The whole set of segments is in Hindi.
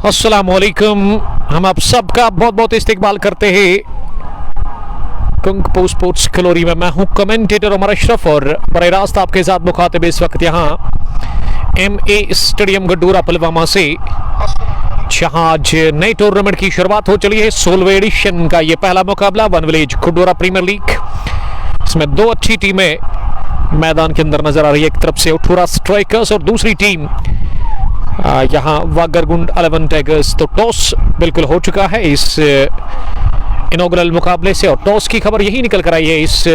अस्सलामुअलैकुम। हम आप सबका बहुत बहुत इस्तकबाल करते हैं कुंग स्पोर्ट्स खिलोरी में। मैं हूं कमेंटेटर उमर अशरफ और बराह रास्त आपके साथ मुखातिब इस वक्त यहाँ MA स्टेडियम गड्डूरा पुलवामा से, जहां आज नई टूर्नामेंट की शुरुआत हो चली है। 16वें एडिशन का ये पहला मुकाबला one village Gudoora premier league. इसमें दो अच्छी टीमें मैदान के अंदर नजर आ रही है। एक तरफ से उठूरा स्ट्राइकर्स और दूसरी टीम यहाँ वागरगुंड 11 टाइगर्स। तो टॉस बिल्कुल हो चुका है इस इनॉग्रल मुकाबले से, और टॉस की खबर यही निकल कर आई है इस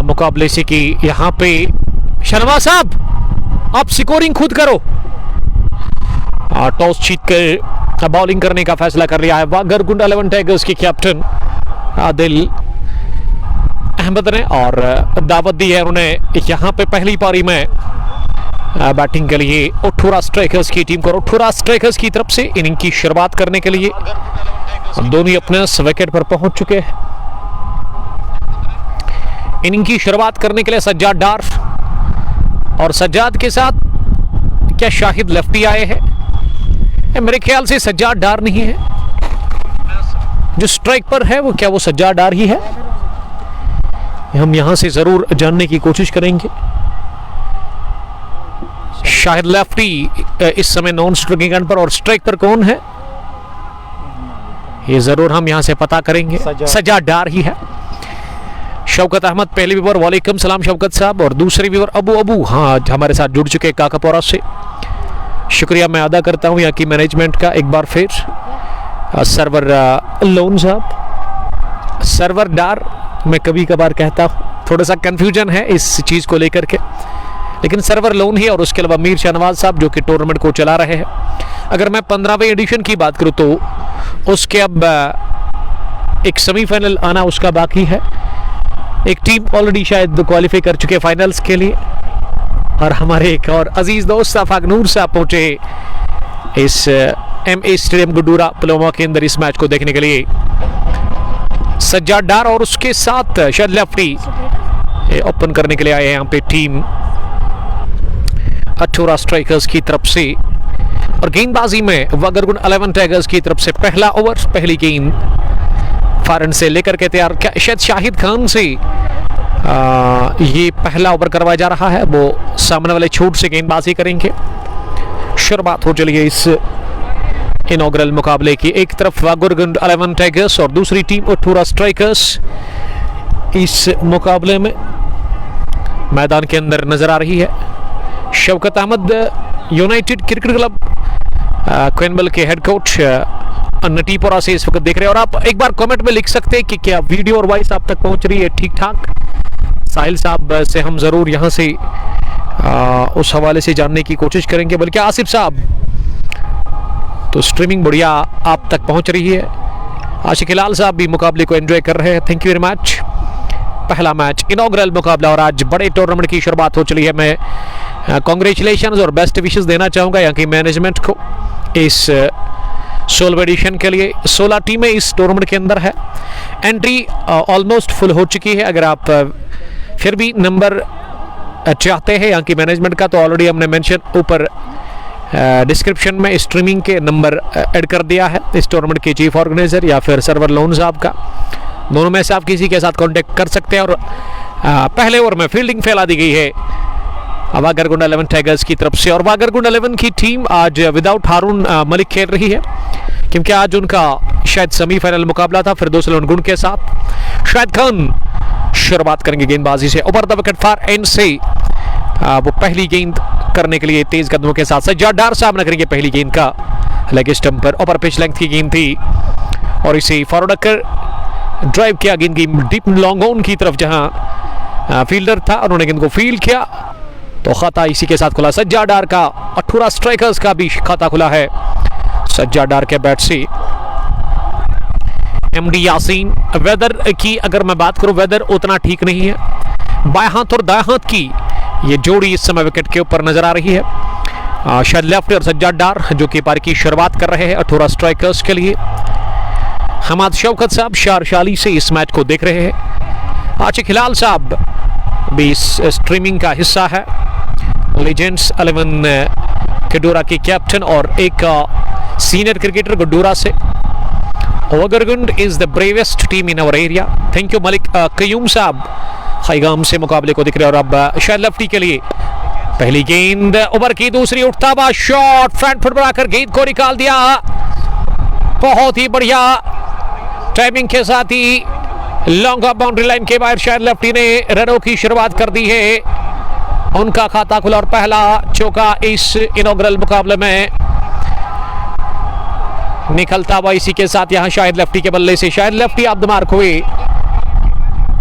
मुकाबले से कि यहाँ पे शर्मा साहब आप स्कोरिंग खुद करो। टॉस जीत कर बॉलिंग करने का फैसला कर लिया है वागरगुंड 11 टाइगर्स के कैप्टन आदिल अहमद ने, और दावत दी है उन्हें यहाँ पे पहली पारी में बैटिंग के लिए उठूरा स्ट्राइकर्स की टीम को। उठूरा स्ट्राइकर्स की तरफ से इनिंग की शुरुआत करने के लिए दोनों अपने विकेट पर पहुंच चुके हैं। इनिंग की शुरुआत करने के लिए सज्जाद डार, और सज्जाद के साथ क्या शाहिद लेफ्टी आए हैं? मेरे ख्याल से सज्जाद डार नहीं है, जो स्ट्राइक पर है वो क्या वो सज्जाद डार ही है? हम यहां से जरूर जानने की कोशिश करेंगे। शाहिद लेफ्टी इस समय नॉन स्ट्राइकिंग एंड पर, और स्ट्राइक पर कौन है ये जरूर हम यहां से पता करेंगे। सज्जाद डार ही है। शौकत अहमद पहले व्यूअर, वालेकुम सलाम शौकत साहब, और दूसरे व्यूअर अबू हाँ हमारे साथ जुड़ चुके काकापोरा से। शुक्रिया मैं अदा करता हूं यहाँ की मैनेजमेंट का एक बार फिर। सर्वर लोन साहब, सर्वर डार मैं कभी कभार कहता हूँ, थोड़ा सा कंफ्यूजन है इस चीज़ को लेकर के, लेकिन सर्वर लोन ही। और उसके अलावा मीर शाहनवाज साहब जो कि टूर्नामेंट को चला रहे हैं। अगर मैं 15वें एडिशन की बात करूं तो उसके अब एक सेमीफाइनल आना उसका बाकी है। एक टीम ऑलरेडी शायद क्वालिफाई कर चुके फाइनल्स के लिए, और हमारे एक और अजीज दोस्त आफाक नूर साहब पहुंचे इस MA स्टेडियम गड्डूरा पुलवामा के अंदर इस मैच को देखने के लिए। सज्जाद डार और उसके साथ शायद लेफ्टी ओपन करने के लिए आए हैं यहाँ पे टीम उठूरा स्ट्राइकर्स की तरफ से। और गेंदबाजी में वागरगुंड 11 टाइगर्स की तरफ से पहला ओवर, पहली गेंद फारन से लेकर के तैयार, शायद शाहिद खान से ये पहला ओवर करवाया जा रहा है। वो सामने वाले छूट से गेंदबाजी करेंगे। शुरुआत हो चली है इस इनॉग्रल मुकाबले की। एक तरफ वागरगुंड 11 टाइगर्स और दूसरी टीम उठूरा स्ट्राइकर्स इस मुकाबले में मैदान के अंदर नजर आ रही है। Shaukat Ahmad united cricket club क्वेनबल के हेड कोच नटीपोरा से इस वक्त देख रहे हैं। और आप एक बार कमेंट में लिख सकते हैं कि क्या वीडियो और वॉइस आप तक पहुंच रही है ठीक ठाक। साहिल साहब से हम जरूर यहां से उस हवाले से जानने की कोशिश करेंगे। बल्कि आसिफ साहब तो स्ट्रीमिंग बढ़िया आप तक पहुंच रही है। आशिक हिलाल साहब भी मुकाबले को एंजॉय कर रहे हैं। Thank you very much. पहला मैच इनॉग्रल मुकाबला और आज बड़े टूर्नामेंट की शुरुआत हो चली है। मैं कॉन्ग्रेचुलेशंस और बेस्ट विशेस देना चाहूँगा यहाँ की मैनेजमेंट को इस 16वें एडिशन के लिए। 16 टीमें इस टूर्नामेंट के अंदर है। एंट्री ऑलमोस्ट फुल हो चुकी है। अगर आप फिर भी नंबर चाहते हैं यहाँ की मैनेजमेंट का, तो ऑलरेडी हमने मेंशन ऊपर डिस्क्रिप्शन में स्ट्रीमिंग के नंबर ऐड कर दिया है इस टूर्नामेंट के चीफ ऑर्गेनाइजर या फिर सर्वर लोन साहब का। दोनों में से आप किसी के साथ कांटेक्ट कर सकते हैं। और पहले ओवर में फील्डिंग फैला दी गई है वागरगुंड 11 टाइगर्स की तरफ से। और वागरगुंड 11 की टीम आज विदाउट हारून मलिक खेल रही है, क्योंकि आज उनका शायद सेमीफाइनल मुकाबला था फिर दूसरे गुण के साथ। शाहिद खान शुरुआत करेंगे गेंदबाजी से। Over the wicket far and से वो पहली गेंद करने के लिए तेज कदमों के साथ सज्जाद डार सामना करेंगे पहली गेंद का लेग स्टंप पर। ओवर पिच लेंथ की गेंद थी और इसे फॉरवर्ड कर ड्राइव किया गेंद की डीप लॉन्ग ऑन की तरफ, जहां फील्डर था उन्होंने गेंद को फील्ड किया तो खाता इसी के साथ खुला। सज्जाद डार का उठूरा स्ट्राइकर्स का भी खाता खुला है सज्जाद डार के बैट से। MD यासीन, वेदर की अगर मैं बात करूं वेदर उतना ठीक नहीं है। बाएं हाथ और दाएं हाथ की ये जोड़ी इस समय विकेट के ऊपर नजर आ रही है। शायद लेफ्ट और सज्जाद डार जो कि पारी की शुरुआत कर रहे हैं उठूरा स्ट्राइकर्स के लिए। हमाद शौकत साहब शारशाली से इस मैच को देख रहे हैं। आशिक हिलाल साहब भी इस स्ट्रीमिंग का हिस्सा है। लेजेंड्स 11 गडूरा के कैप्टन और एक सीनियर क्रिकेटर गडूरा से। Overgund is the bravest team in our area. Thank you Malik Qayoom sahab Khaigam से मुकाबले को दिख रहे। और अब शायद लेफ्टी के लिए पहली गेंद, ओवर की दूसरी, उठता हुआ शॉट, फ्रंट फुट बढ़ाकर गेंद को निकाल दिया। बहुत ही बढ़िया टाइमिंग के साथ ही लॉन्ग ऑफ बाउंड्री लाइन के बाहर शायद लेफ्टी ने रनों की शुरुआत कर दी है। उनका खाता खुला और पहला चौका इस इनॉग्रल मुकाबले में निकलता हुआ। इसी के साथ यहां शायद लेफ्टी के बल्ले से शायद लेफ्टी ऑफ द मार्क हुए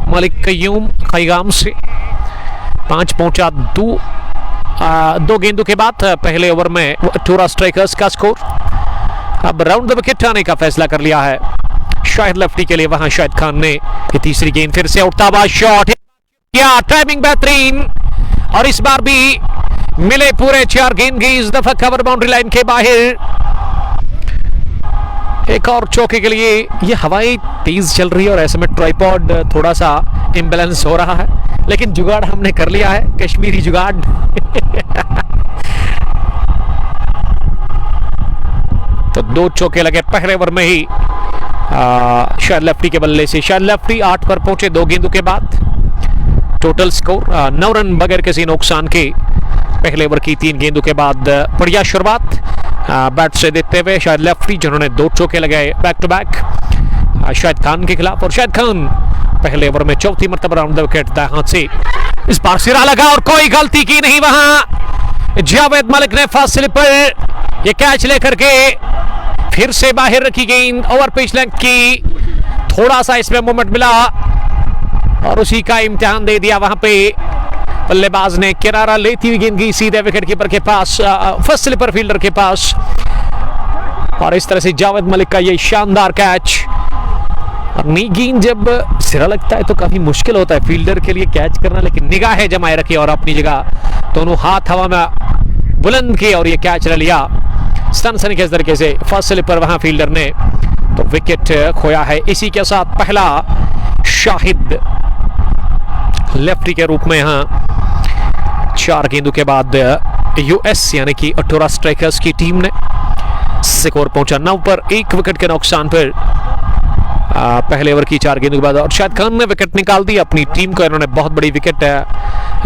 मलिक कयूम खैगाम से। 5 पहुंचा 2 गेंदों के बाद पहले ओवर में टूरा स्ट्राइकर्स का स्कोर। अब राउंड द विकेट आने का फैसला कर लिया है शायद लेफ्टी के लिए। वहां शाहिद खान ने तीसरी गेंद फिर से उठता हुआ शॉट किया, टाइमिंग बेहतरीन, और इस बार भी मिले पूरे 4 गेंद की। इस दफा कवर बाउंड्री लाइन के बाहर। एक और चौके के लिए। ये हवाएं तेज चल रही है और ऐसे में ट्राइपॉड थोड़ा सा इम्बैलेंस हो रहा है, लेकिन जुगाड़ हमने कर लिया है, कश्मीरी जुगाड़। तो 2 चौके लगे पहले ओवर में ही शायद लेफ्टी के बल्ले से। शायद लेफ्टी 8 पर पहुंचे 2 गेंदों के बाद। टोटल स्कोर 9 रन बगैर किसी नुकसान के पहले ओवर की 3 गेंदों के बाद। बढ़िया शुरुआत बैट से देते हुए शायद लेफ्टी, जिन्होंने 2 चौके लगाए back to back Shahid Khan के खिलाफ। और शाहिद खान पहले ओवर में 4थी मरतबा राउंड द विकेट दाएं हाथ से। इस बार सिरा लगा और कोई गलती की नहीं वहां। जावेद मलिक ने फासले पर यह कैच लेकर के फिर से बाहर रखी गेंद। ओवर पिच लेंथ की थोड़ा सा इसमें मोमेंट मिला और उसी का इम्तिहान दे दिया वहां पे। बल्लेबाज ने किनारा लेती हुई गेंद की सीधे विकेट कीपर के पास, फर्स्ट स्लिपर फील्डर के पास। और इस तरह से जावेद मलिक का ये शानदार कैच। और नई गेंद जब सिरा लगता है तो काफी मुश्किल होता है फील्डर के लिए कैच करना, लेकिन निगाहें जमाए रखी और अपनी जगह दोनों हाथ हवा में बुलंद किए और ये कैच ले लिया सनसनी के तरीके से। फर्स्ट स्लिपर वहां फील्डर ने तो विकेट खोया है। इसी के साथ पहला शाहिद लेफ्टी के रूप में यहां 4 गेंदों के बाद यूएस यानी कि अटोरा स्ट्राइकर्स की टीम ने स्कोर पहुंचा 9 पर 1 विकेट के नुकसान पर पहले ओवर की 4 गेंदों के बाद। और शाहिद खान ने विकेट निकाल दी अपनी टीम को। इन्होंने बहुत बड़ी विकेट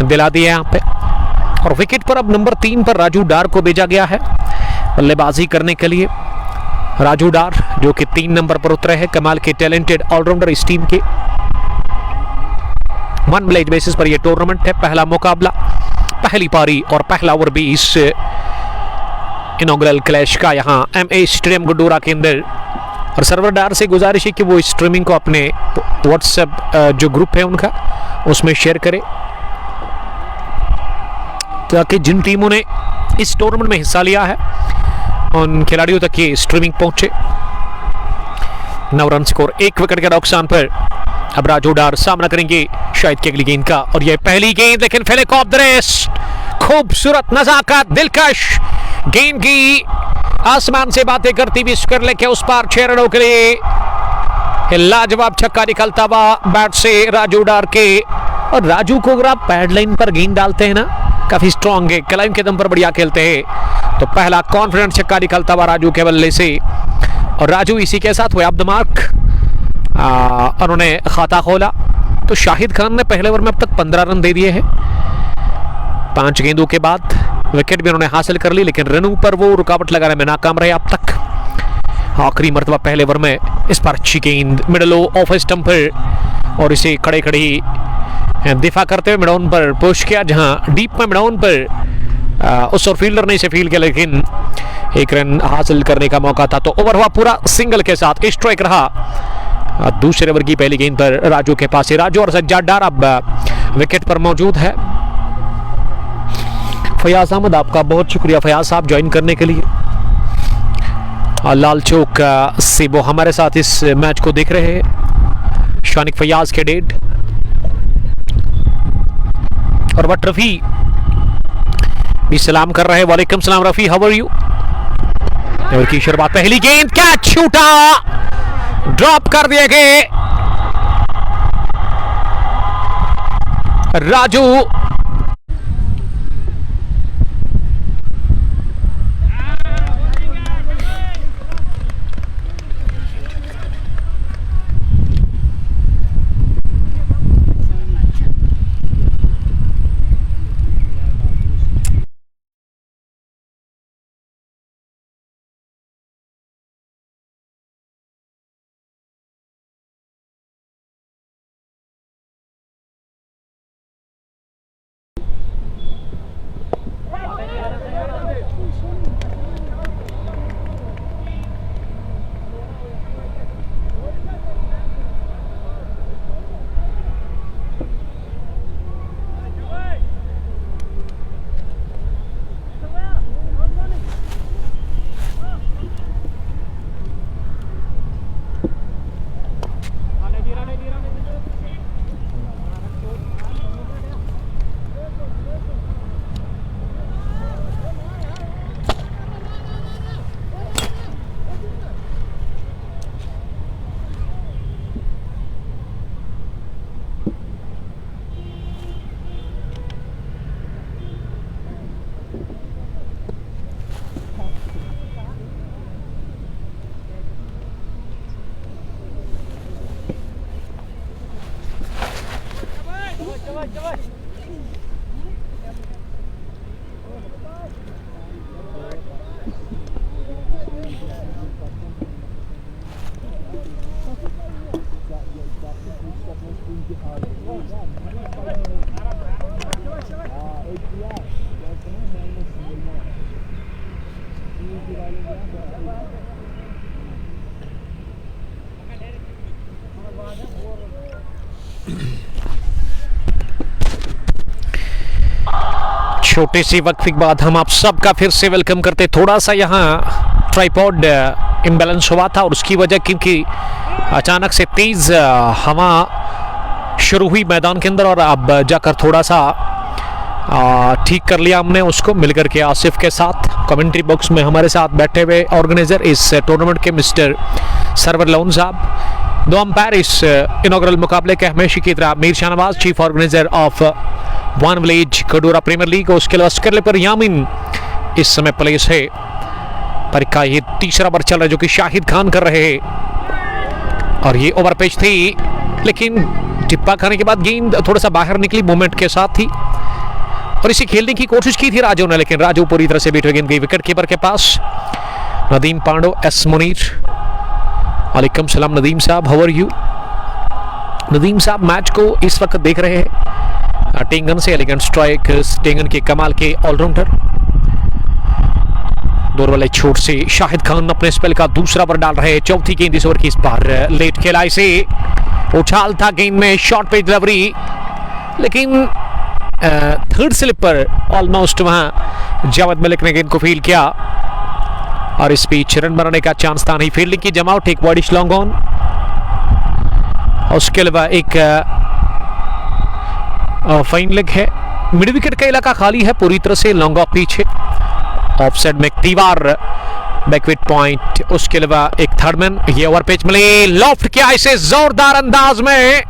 दिला दी है यहाँ पे। और विकेट पर अब नंबर 3 पर राजू डार को भेजा गया है बल्लेबाजी करने के लिए। राजू डार जो कि 3 नंबर पर उतरे हैं, कमाल के टैलेंटेड ऑलराउंडर इस टीम के। 1 विलेज बेसिस पर यह टूर्नामेंट है। पहला मुकाबला, पहली पारी और पहला ओवर भी इस इनॉग्रल क्लैश का यहां एमए स्टेडियम गडूरा के अंदर। और सर्वर डार से गुजारिश है कि वो स्ट्रीमिंग को अपने व्हाट्सएप जो ग्रुप है उनका उसमें शेयर करे, ताकि जिन टीमों ने इस टूर्नामेंट में हिस्सा लिया है उन खिलाड़ियों तक ये स्ट्रीमिंग पहुंचे। 9 रन स्कोर, 1 विकेट के नुकसान पर अब राजू डार सामना करेंगे शायद की अगली गेंद का। और यह पहली गेंद, लेकिन फेलिक ऑफ द रेस्ट। खूबसूरत नजाकत, दिलकश गेंद की आसमान से बातें करती हुई स्क्वायर लेके उस पार 6 रनों के लिए लाजवाब छक्का निकलता हुआ बैट से राजू डार के। और राजू को अगर आप पैड लाइन पर गेंद डालते हैं ना, काफी स्ट्रॉन्ग है, क्लाइम के दम पर बढ़िया खेलते हैं। तो पहला कॉन्फिडेंट छक्का निकलता हुआ राजू के बल्ले से। और राजू इसी के साथ हुए ऑफ द मार्क, उन्होंने खाता खोला। तो शाहिद खान ने पहले ओवर में अब तक 15 रन दे दिए हैं 5 गेंदों के बाद। विकेट भी उन्होंने हासिल कर ली, लेकिन रनों पर वो रुकावट लगाने में नाकाम रहे अब तक। आखिरी मरतबा पहले ओवर में इस पर अच्छी गेंद मिडल ऑफ स्टंप पर, और इसे खड़े खड़े ही दिफा करते हुए मिडाउन पर पुश किया, जहां डीप में मिडाउन पर उस और फील्डर ने इसे फील्ड किया, लेकिन 1 रन हासिल करने का मौका था। तो ओवर हुआ पूरा सिंगल के साथ, स्ट्राइक रहा दूसरे ओवर की पहली गेंद पर राजू के पास। राजू और सज्जाद डार अब विकेट पर मौजूद है। फयाज अहमद, आपका बहुत शुक्रिया फयाज साहब ज्वाइन करने के लिए। लाल चौक से वो हमारे साथ इस मैच को देख रहे हैं। शानिक फयाज के डेड और वट रफी भी सलाम कर रहे हैं। वालेकुम सलाम Rafi, how are you. Over की शुरुआत, पहली गेंद, कैच छूटा, ड्रॉप कर दिए गए। राजू छोटे से वक्फे के बाद हम आप सबका फिर से वेलकम करते। थोड़ा सा यहाँ ट्राइपॉड इम्बैलेंस हुआ था और उसकी वजह क्योंकि अचानक से तेज हवा शुरू हुई मैदान के अंदर और अब जाकर थोड़ा सा ठीक कर लिया हमने उसको मिलकर के आसिफ के साथ। कमेंट्री बॉक्स में हमारे साथ बैठे हुए ऑर्गेनाइजर इस टूर्नामेंट के मिस्टर सरवर लोन साहब, दो अंपायर इस इनॉग्रल मुकाबले के हमेशा की तरह Mir Shahnawaz chief organizer of one village Kadoora premier league, उसके अलावा स्करले पर यामिन इस समय प्लेस है। पर का ये तीसरा ओवर चल रहा है जो कि शाहिद खान कर रहे हैं और ये ओवर पिच थी लेकिन टिप्पा खाने के बाद गेंद थोड़ा सा बाहर निकली मूवमेंट के साथ थी और इसे खेलने की कोशिश की थी राजू ने, लेकिन राजू पूरी तरह से बीट गेंद गई विकेट कीपर के पास। नदीम पांडो एस मुनीर, वालेकुम सलाम नदीम साहब, हाउ आर यू? नदीम साहब मैच को इस वक्त देख रहे हैं टेंगन से, एलिगेंट स्ट्राइक टेंगन के कमाल के ऑलराउंडर। दूर वाले छोर से शाहिद खान अपने स्पेल का दूसरा ओवर डाल रहे हैं। चौथी गेंद इस ओवर की, इस बार लेट खेला, इसे उछाल था गेंद में, शॉर्ट पे डिलीवरी, लेकिन थर्ड स्लिप पर ऑलमोस्ट वहां जावेद मलिक ने गेंद को फील किया और इस बीच रन बनाने का चांस था नहीं। फील्डिंग की जमावट, एक वाइडिश लॉन्ग ऑन, उसके अलावा एक फाइन लेग है। मिड विकेट का इलाका खाली है पूरी तरह से, लॉन्ग ऑफ पीछे ऑफ साइड में एक दीवार बैकविट पॉइंट, उसके अलावा एक थर्डमैन। ये ओवर पिच मिले, लॉफ्ट किया इसे जोरदार अंदाज में,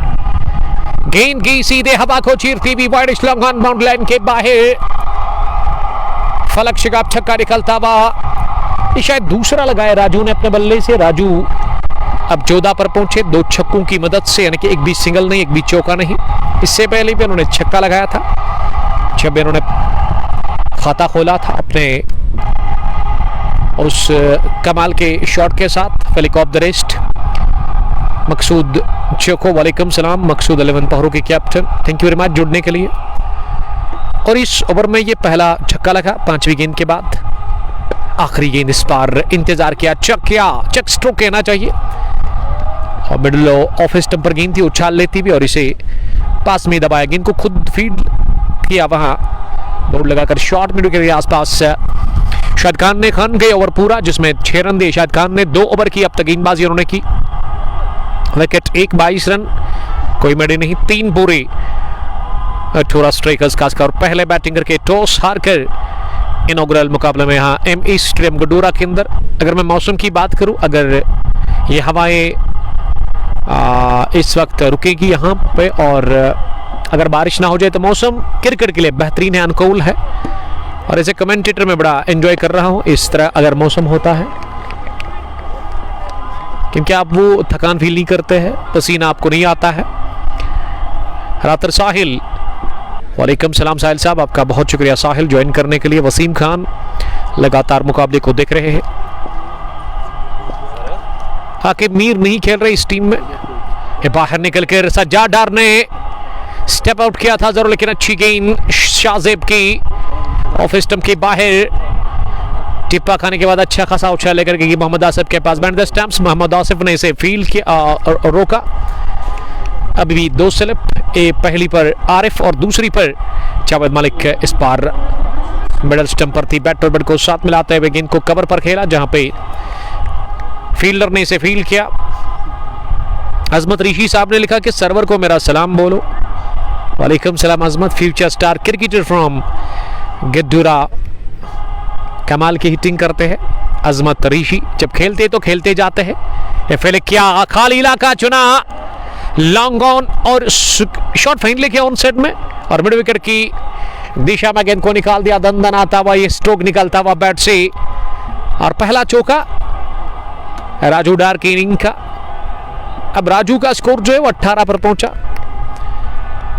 गेंद की सीधे हवा को चीरती हुई widish long on bound line के बाहर, फलक शिकाब छक्का निकलता हुआ। ये शायद दूसरा लगाया राजू ने अपने बल्ले से। राजू अब 14 पर पहुंचे 2 छक्कों की मदद से, यानी कि एक भी सिंगल नहीं एक भी चौका नहीं। इससे पहले भी उन्होंने छक्का लगाया था जब इन्होंने खाता खोला था अपने उस कमाल के शॉट के साथ। फेलिक of the rest Maqsood Choko, वालेकुम सलाम मकसूद 11 पहरों के captain, thank you very much जुड़ने के लिए। और इस ओवर में ये पहला छक्का लगा 5वीं गेंद के बाद। आखिरी गेंद इस बार इंतजार किया, चक स्ट्रोक कहना चाहिए और मिडल ऑफ स्टंप पर गेंद थी, उछाल लेती भी और इसे पास में दबाया, गेंद को खुद फील्ड किया, वहां दौड़ लगाकर शॉर्ट मिड के आसपास शाहिद खान ने खान गए ओवर पूरा जिसमें 6 रन दिए। शाहिद खान ने 2 ओवर की अब तक गेंदबाजी उन्होंने की, विकेट 1 22 रन, कोई मेडे नहीं, 3 पूरे 18 स्ट्राइकर्स खासकर पहले बैटिंग करके टॉस हारकर इनॉग्रल मुकाबले में यहाँ एमए स्टेडियम गडूरा के अंदर। अगर मैं मौसम की बात करूं, अगर ये हवाएं इस वक्त रुकेगी यहाँ पे और अगर बारिश ना हो जाए तो मौसम क्रिकेट के लिए बेहतरीन है, अनुकूल है और ऐसे कमेंटेटर में बड़ा एंजॉय कर रहा हूँ इस तरह अगर मौसम होता है, क्योंकि आप वो थकान फील नहीं करते हैं, पसीना आपको नहीं आता है। रातर साहिल, वालेकुम सलाम साहिल साहब, आपका बहुत शुक्रिया साहिल ज्वाइन करने के लिए। वसीम खान लगातार मुकाबले को देख रहे हैं। आकिब मीर नहीं खेल रहे इस टीम में, ये बाहर निकल कर सज्जाद डार ने स्टेप आउट किया था जरूर, लेकिन अच्छी गेंद शाहजेब की ऑफ स्टंप के बाहर, टिप्पा खाने के बाद अच्छा खासा उछाल लेकर के मोहम्मद आसिफ के पास behind the stumps, Mohammad Asif ने इसे फील्ड किया और रोका। अभी भी 2 स्लिप, पहली पर आरिफ और दूसरी पर जावेद मलिक इस बार मिडल स्टंप पर थी। बैट और बॉल को साथ मिलाते हुए गेंद को कवर पर खेला जहां पे फील्डर ने इसे फील्ड किया। अजमत ऋषि साहब ने लिखा कि सर्वर को मेरा सलाम बोलो, वालेकुम सलाम अजमत, फ्यूचर स्टार क्रिकेटर फ्रॉम गड्डूरा, कमाल की हिटिंग करते हैं अजमत ऋषि, जब खेलते तो खेलते जाते हैं। ये क्या खाली इलाका चुना, लॉन्ग ऑन और शॉर्ट फाइन लेके ऑन साइड में और मिड विकेट की दिशा में गेंद को निकाल दिया, दंदन आता हुआ ये स्ट्रोक निकलता हुआ बैट से और पहला चौका राजू डार की इनिंग का। अब राजू का स्कोर जो है वो 18 पर पहुंचा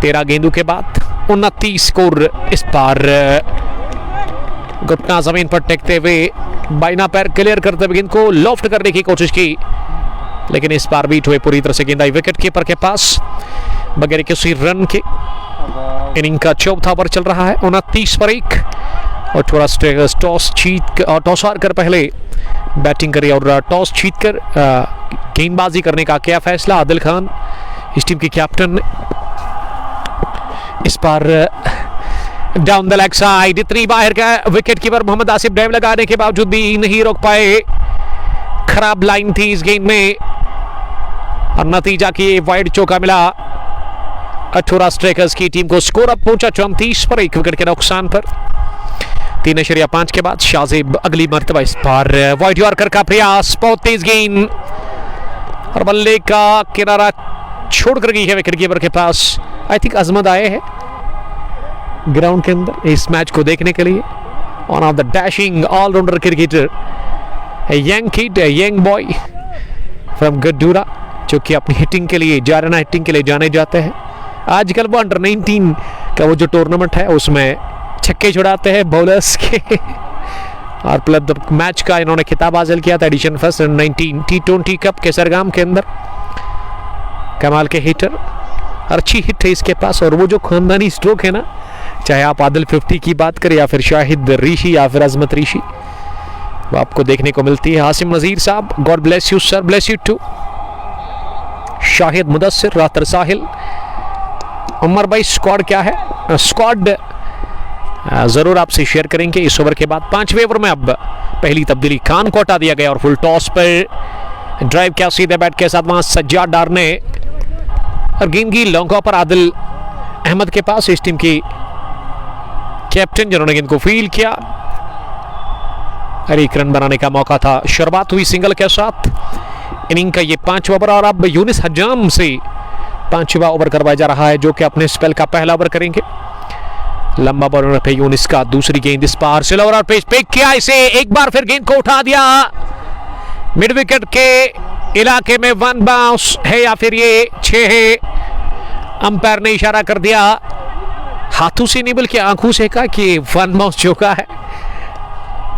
13 गेंदों के बाद, 29 स्कोर। इस बार घुटना जमीन पर टेकते हुए बाइना पैर क्लियर करते हुए गेंद को लॉफ्ट करने की कोशिश की, लेकिन इस बार बीट हुए पूरी तरह से गेंद आई विकेट कीपर के पास बगैर किसी रन के। इनिंग का 4था ओवर चल रहा है, 29 पर 1 और थोड़ा स्ट्राइकर्स टॉस हार कर पहले बैटिंग करी और टॉस जीतकर गेंदबाजी करने का क्या फैसला। आदिल खान इस टीम के कैप्टन ने इस बार डाउन द लेग साइड, इतनी बाहर का wicket keeper Mohammad Asif drive लगाने के बावजूद भी नहीं रोक पाए। खराब लाइन थी इस गेंद में और नतीजा की वाइड चौका मिला। 18 स्ट्राइकर्स की टीम को स्कोर अप पहुंचा 34 पर 1 विकेट के नुकसान पर। 3.5 के बाद शाहजेब अगली मर्तबा इस बार वाइड यॉर्कर का प्रयास, बहुत तेज गेंद और बल्ले का किनारा छोड़कर गई है विकेट कीपर के पास। आई थिंक अजमत आए हैं ग्राउंड के अंदर इस मैच को देखने के लिए। One of the dashing allrounder cricketer, young kid, young boy from Gudoora, जो कि अपनी हिटिंग के लिए, जारना हिटिंग के लिए जाने जाते हैं। आजकल वो अंडर 19 का वो जो टूर्नामेंट है उसमें छक्के छुड़ाते हैं बॉलर्स के और प्लेयर ऑफ मैच का इन्होंने खिताब हासिल किया था एडिशन फर्स्ट 19 T20 कप के सरगाम के अंदर। कमाल के हिटर, अच्छी हिट है इसके पास और वो जो खानदानी स्ट्रोक है ना, चाहे आप आदिल 50 की बात करें या फिर शाहिद ऋषि या फिर अजमत ऋषि, वो आपको देखने को मिलती है। Hashim Nazir sahab, God bless you sir, bless you too. Shahid Mudassir, Rather Sahil, Umar भाई स्क्वाड क्या है? स्क्वाड जरूर आपसे शेयर करेंगे इस ओवर के बाद। 5वें ओवर में अब पहली तब्दीली, खान को हटा दिया गया और फुल टॉस पर ड्राइव किया सीधे बैट के साथ वहां सज्जाद डार ने और गेंद की लॉन्ग पर आदिल अहमद के पास, इस टीम की कैप्टन जिन्होंने गेंद को फील किया। एक रन बनाने का मौका था, शुरुआत हुई सिंगल के साथ इनिंग का ये 5वां ओवर और अब यूनिस हजाम से 5वां ओवर करवाया जा रहा है जो कि अपने स्पेल का पहला ओवर करेंगे। लंबा बॉलर पे यूनिस का दूसरी गेंद इस पार से ओवर पे पिक किया, इसे एक बार फिर गेंद को उठा दिया मिड विकेट के इलाके में। 1 बाउंस है या फिर ये 6 है, अंपायर ने इशारा कर दिया हाथों से नहीं बल्कि आंखों से कहा कि 1 बाउंस चौका है।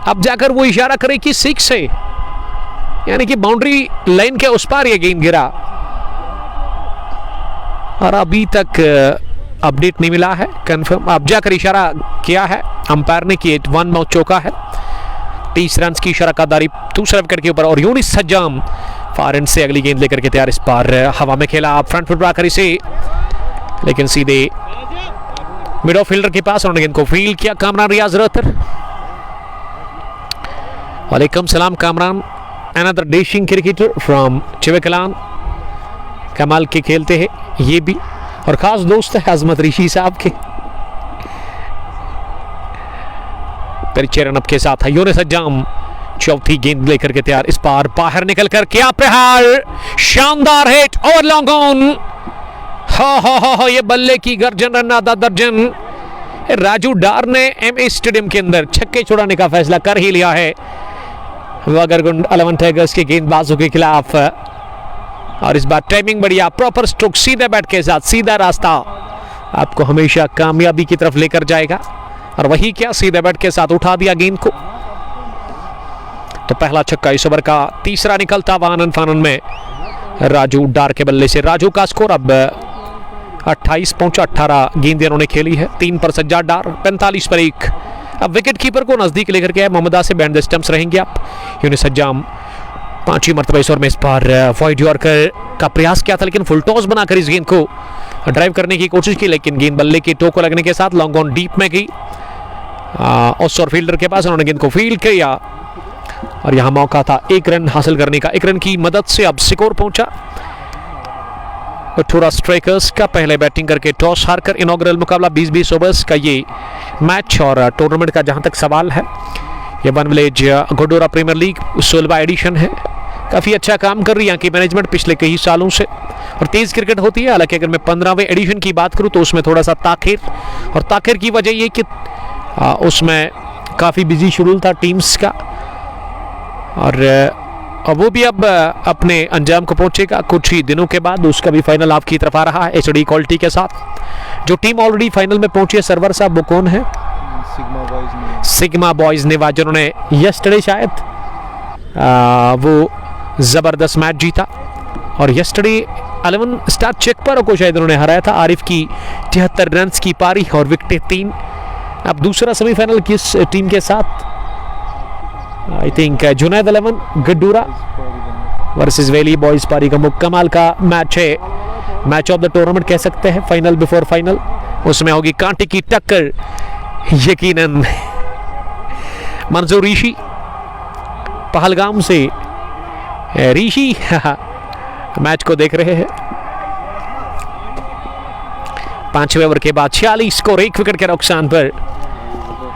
अब जाकर वो इशारा करे कि 6 है, यानी कि बाउंड्री लाइन के उस पार ये गेंद गिरा और अभी तक अपडेट नहीं मिला है कंफर्म। अब जाकर इशारा किया है अंपायर ने कि 1 बाउंस चौका है। 30 रन की शराकतदारी दूसरे विकेट के ऊपर और यूनिस हजाम फार एंड से अगली गेंद लेकर के तैयार। इस बार हवा में खेला फ्रंट फुट आकर इसे, लेकिन सीधे मिड ऑफ फील्डर के पास उन्होंने गेंद को फील्ड किया। कामरान रियाज रहतर, वालेकुम सलाम Kamran, another dashing cricketer from Chiwkalan. कमाल के खेलते हैं ये भी और खास दोस्त है अजमत ऋषि साहब के। परिचय रनअप के साथ है यूनिस हजाम, चौथी गेंद लेकर के तैयार। इस बार बाहर निकल कर क्या प्रहार, शानदार हिट और लॉन्ग ऑन। हो ये बल्ले की गर्जन, रन आधा दर्जन। राजू डार ने एमए स्टेडियम के अंदर छक्के छुड़ाने का फैसला कर ही लिया है वागरगुंड 11 टाइगर्स के गेंदबाजों के खिलाफ और इस बार टाइमिंग बढ़िया, प्रॉपर स्ट्रोक सीधे बैट के साथ, सीधा रास्ता आपको हमेशा कामयाबी की तरफ लेकर जाएगा और वही क्या, सीधे बैट के साथ उठा दिया गेंद को। तो पहला छक्का इस ओवर का, तीसरा निकलता वानन फानन में राजू डार के बल्ले से। राजू का स्कोर अब 28 पहुंचा, 18 गेंदें उन्होंने खेली है। 3 पर सज्जाद डार, 45 पर 1। अब विकेट कीपर को नजदीक लेकर के आए Mohammad Asif, behind the stumps रहेंगे आप। यूनिस हजाम 5वीं मरतबा इस ओवर में इस बार वाइड यॉर्कर का प्रयास किया था, लेकिन फुल टॉस बनाकर इस गेंद को ड्राइव करने की कोशिश की, लेकिन गेंद बल्ले के टो को लगने के साथ लॉन्ग ऑन डीप में गई। ऑफ फील्डर के पास उन्होंने गेंद को फील्ड किया और यहां मौका था 1 रन हासिल करने का। 1 रन की मदद से अब स्कोर पहुंचा 18 स्ट्राइकर्स का। पहले बैटिंग करके टॉस हारकर इनॉग्रल मुकाबला 20-20 ओवर्स का ये मैच और टूर्नामेंट का जहां तक सवाल है, ये one village Gudoora premier league 16वां एडिशन है। काफ़ी अच्छा काम कर रही है यहाँ की मैनेजमेंट पिछले कई सालों से और तेज़ क्रिकेट होती है। हालांकि अगर मैं 15वें एडिशन की बात करूँ तो उसमें थोड़ा सा ताखिर, और ताखिर की वजह ये कि उसमें काफ़ी बिजी शेड्यूल था टीम्स का और वो भी अब अपने अंजाम को पहुंचेगा कुछ ही दिनों के बाद। उसका भी फाइनल आपकी तरफ आ रहा है HD क्वालिटी के साथ। जो टीम ऑलरेडी फाइनल में पहुंची है सरवर साहब, वो कौन है? सिग्मा बॉयज ने, जिन्होंने यस्टरडे शायद वो ज़बरदस्त मैच जीता और यस्टरडे 11 स्टार चेक पर को शायद उन्होंने हराया था। आरिफ की 73 रन की पारी और विकेटें 3। अब दूसरा सेमीफाइनल किस टीम के साथ? I think Junaid 11 Gudoora versus valley boys पारी का कमाल का मैच है, मैच ऑफ द टूर्नामेंट कह सकते हैं, फाइनल बिफोर फाइनल। उसमें होगी कांटे की टक्कर, यकीनन मंजूर ऋषि पहलगाम से, ऋषि मैच को देख रहे हैं। 5वें ओवर के बाद 46 स्कोर, 1 विकेट के नुकसान पर।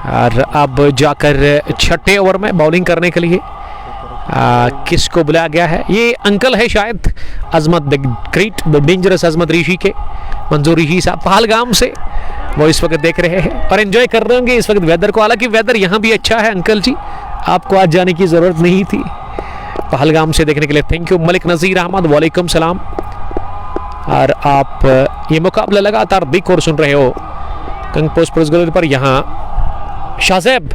और अब जाकर 6ठे ओवर में बॉलिंग करने के लिए किसको बुलाया गया है? ये अंकल है शायद, अजमत द ग्रेट द डेंजरस अजमत ऋषि के, मंजूर ऋषि साहब पहलगाम से, वो इस वक्त देख रहे हैं और एंजॉय कर रहे होंगे इस वक्त वेदर को। हालांकि वेदर यहाँ भी अच्छा है अंकल जी, आपको आज जाने की जरूरत नहीं थी पहलगाम से देखने के लिए। थैंक यू मलिक नजीर अहमद, वालेकुम सलाम। और आप ये मुकाबला लगातार देख और सुन रहे हो कंग पोस्ट पर। यहाँ Shahzeb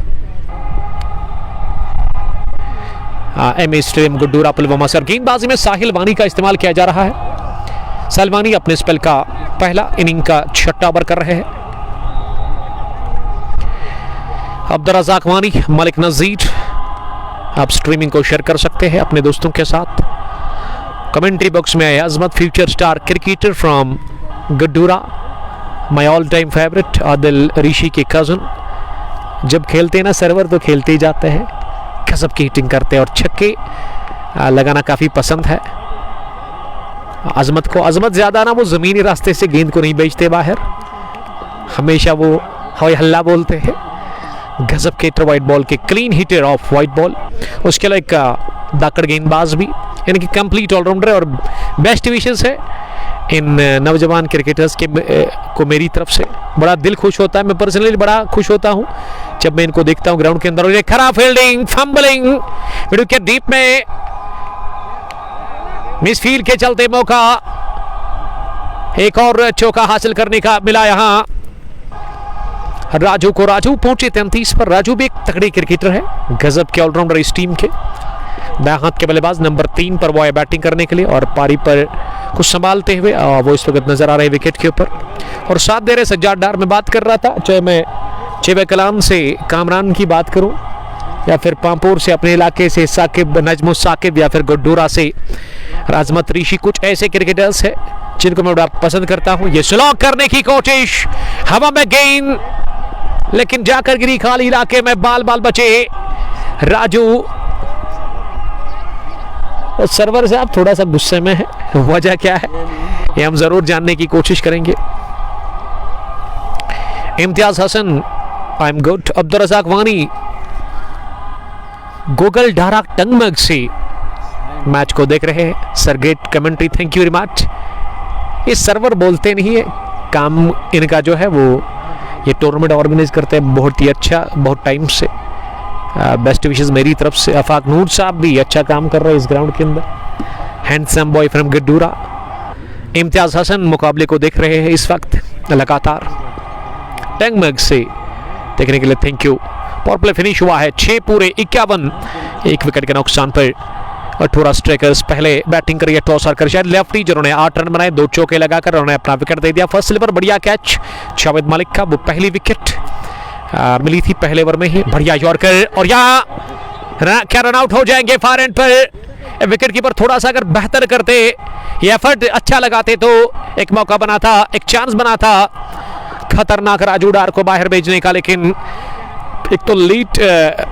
M A stadium Gudoora Pulwama से, गेंदबाजी में साहिल वानी का इस्तेमाल किया जा रहा है। साहिल वानी अपने स्पेल का पहला इनिंग का 6ठा ओवर कर रहे हैं। अब्दुल रज़ाक वानी, मलिक नजीर, आप स्ट्रीमिंग को शेयर कर सकते हैं अपने दोस्तों के साथ। कमेंट्री बॉक्स में Azmat future star cricketer from Gudoora, my all time favourite, Adil Rishi के कजन। जब खेलते हैं ना सर्वर तो खेलते ही जाते हैं, गजब की हिटिंग करते हैं और छक्के लगाना काफ़ी पसंद है अजमत को। अजमत ज़्यादा ना वो ज़मीनी रास्ते से गेंद को नहीं बेचते बाहर, हमेशा वो हवाई हल्ला बोलते हैं। गजब के वाइट बॉल के clean hitter of white ball. उसके अलावा एक दाकड़ गेंदबाज भी, यानी कि कंप्लीट ऑलराउंडर है और बेस्ट विशेस है इन नौजवान क्रिकेटर्स के को मेरी तरफ से। बड़ा दिल खुश होता है, मैं पर्सनली बड़ा खुश होता हूं जब मैं इनको देखता हूं ग्राउंड के अंदर। और ये खराब fielding, fumbling, mid wicket deep में मिस फील्ड के चलते मौका एक और चौका हासिल करने का मिला यहां राजू को। राजू पहुंचे 33 पर। राजू भी एक तगड़े क्रिकेटर है, गजब के ऑलराउंडर इस टीम के। दाएं हाथ के बल्लेबाज नंबर 3 पर वो है बैटिंग करने के लिए और पारी पर कुछ संभालते हुए वो इस वक्त नजर आ रहे विकेट के ऊपर और साथ दे रहे सज्जाद डार। में बात कर रहा था, चाहे मैं चेबे कलाम से कामरान की बात करूं या फिर पामपुर से अपने इलाके से साकिब नजमुल साकिब या फिर गुड्डूरा से अजमत ऋषि, कुछ ऐसे क्रिकेटर्स हैं जिनको मैं बड़ा पसंद करता हूं। ये स्लॉग करने की कोशिश, हवा में गेंद, लेकिन जाकर गिरी खाली इलाके में, बाल बाल बचे राजू। सर्वर से आप थोड़ा सा गुस्से में है, वजह क्या है ये हम जरूर जानने की कोशिश करेंगे। Imtiaz Hasan, I am good. Abdul Razzaq Wani गूगल डारा टंगमग से मैच को देख रहे हैं। Sir great commentary, thank you very much. ये सर्वर बोलते नहीं है, काम इनका जो है वो ये टूर्नामेंट ऑर्गेनाइज करते हैं बहुत ही अच्छा, बहुत टाइम से। बेस्ट विशेस मेरी तरफ से। अफाक नूर साहब भी अच्छा काम कर रहे हैं इस ग्राउंड के अंदर, handsome boy from Gudoora. Imtiyaz Hasan मुकाबले को देख रहे हैं इस वक्त लगातार टंगमग से देखने के लिए, thank you. Power play finish हुआ है 6 पूरे 51, 1 विकेट के नुकसान पर। 18 स्ट्राइकर्स पहले बैटिंग करी है, टॉस हारकर शायद लेफ्टी जिन्होंने 8 रन बनाए, 2 चौके लगाकर उन्होंने अपना विकेट दे दिया। फर्स्ट स्लिपर बढ़िया कैच जावेद मलिक का, वो पहली विकेट मिली थी पहले ओवर में ही। बढ़िया यॉर्कर और यहाँ क्या रन आउट हो जाएंगे फार एंड पर। विकेट कीपर थोड़ा सा अगर बेहतर करते, ये एफर्ट अच्छा लगाते तो एक मौका बना था, एक चांस बना था खतरनाक राजू डार को बाहर भेजने का। लेकिन एक तो लीड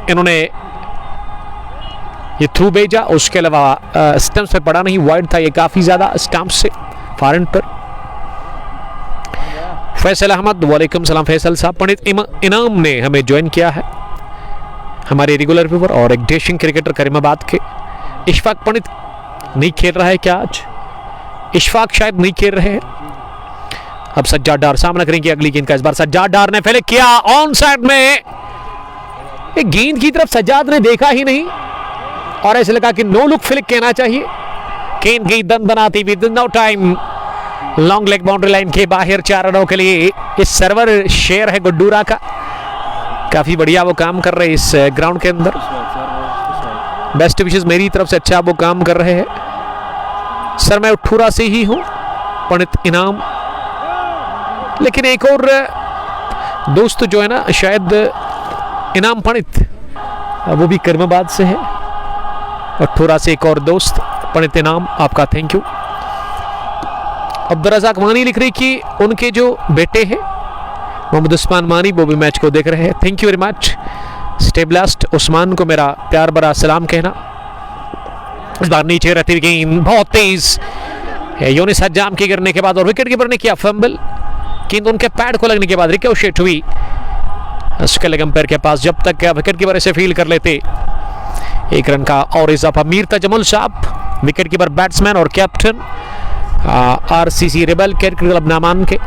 इन्होंने ये थ्रू भेजा, उसके अलावा स्टंप्स पे पड़ा नहीं, वाइड था ये काफी ज्यादा स्टंप से फार एंड पर। फैसल अहमद, वालेकुम सलाम फैसल साहब। पंडित इनाम ने हमें ज्वाइन किया है, हमारे रेगुलर व्यूअर और एक डैशिंग क्रिकेटर करीमाबाद के। इशफाक पंडित नहीं खेल रहा है क्या आज? इशफाक शायद नहीं खेल रहे हैं। अब सज्जाद डार सामना करेंगे अगली गेंद का। इस बार सज्जाद डार ने फेलिक किया ऑन साइड में, एक गेंद की तरफ सज्जाद ने देखा ही नहीं और ऐसे लगा कि नो लुक फ्लिक कहना चाहिए। गेंद की दम बनाती with no time, long leg boundary line के बाहर 4 रनों के लिए। इस सर्वर शेयर है गुड्डूरा का, काफी बढ़िया वो काम कर रहे हैं इस ग्राउंड के अंदर। बेस्ट विशेस मेरी तरफ से, अच्छा वो काम कर रहे हैं सर। मैं उठूरा से ही हूं, पंडित इनाम। लेकिन एक और दोस्त जो है ना शायद इनाम पंडित, वो भी कर्माबाद से है। और ठोरा से एक और दोस्त पंडित इनाम, आपका थैंक यू। अब्दुल रज़ाक मानी लिख रही कि उनके जो बेटे हैं मोहम्मद उस्मान मानी वो भी मैच को देख रहे हैं, थैंक यू वेरी मच। स्टेबलास्ट उस्मान को मेरा प्यार भरा सलाम कहना। इस बार नीचे रहती हुई गेंद बहुत तेज, यूनिस हज्जाम के गिरने के बाद और विकेट कीपर ने किया फंबल, गेंद उनके पैड को लगने के बाद रिकोशेट हुई उसके लेग अंपायर के पास। जब तक विकेट कीपर इसे फील कर लेते, 1 रन का और इजाफा। मीर तजमुल साहब विकेट कीपर, बैट्समैन और captain RCC rebel cricket club Naaman के।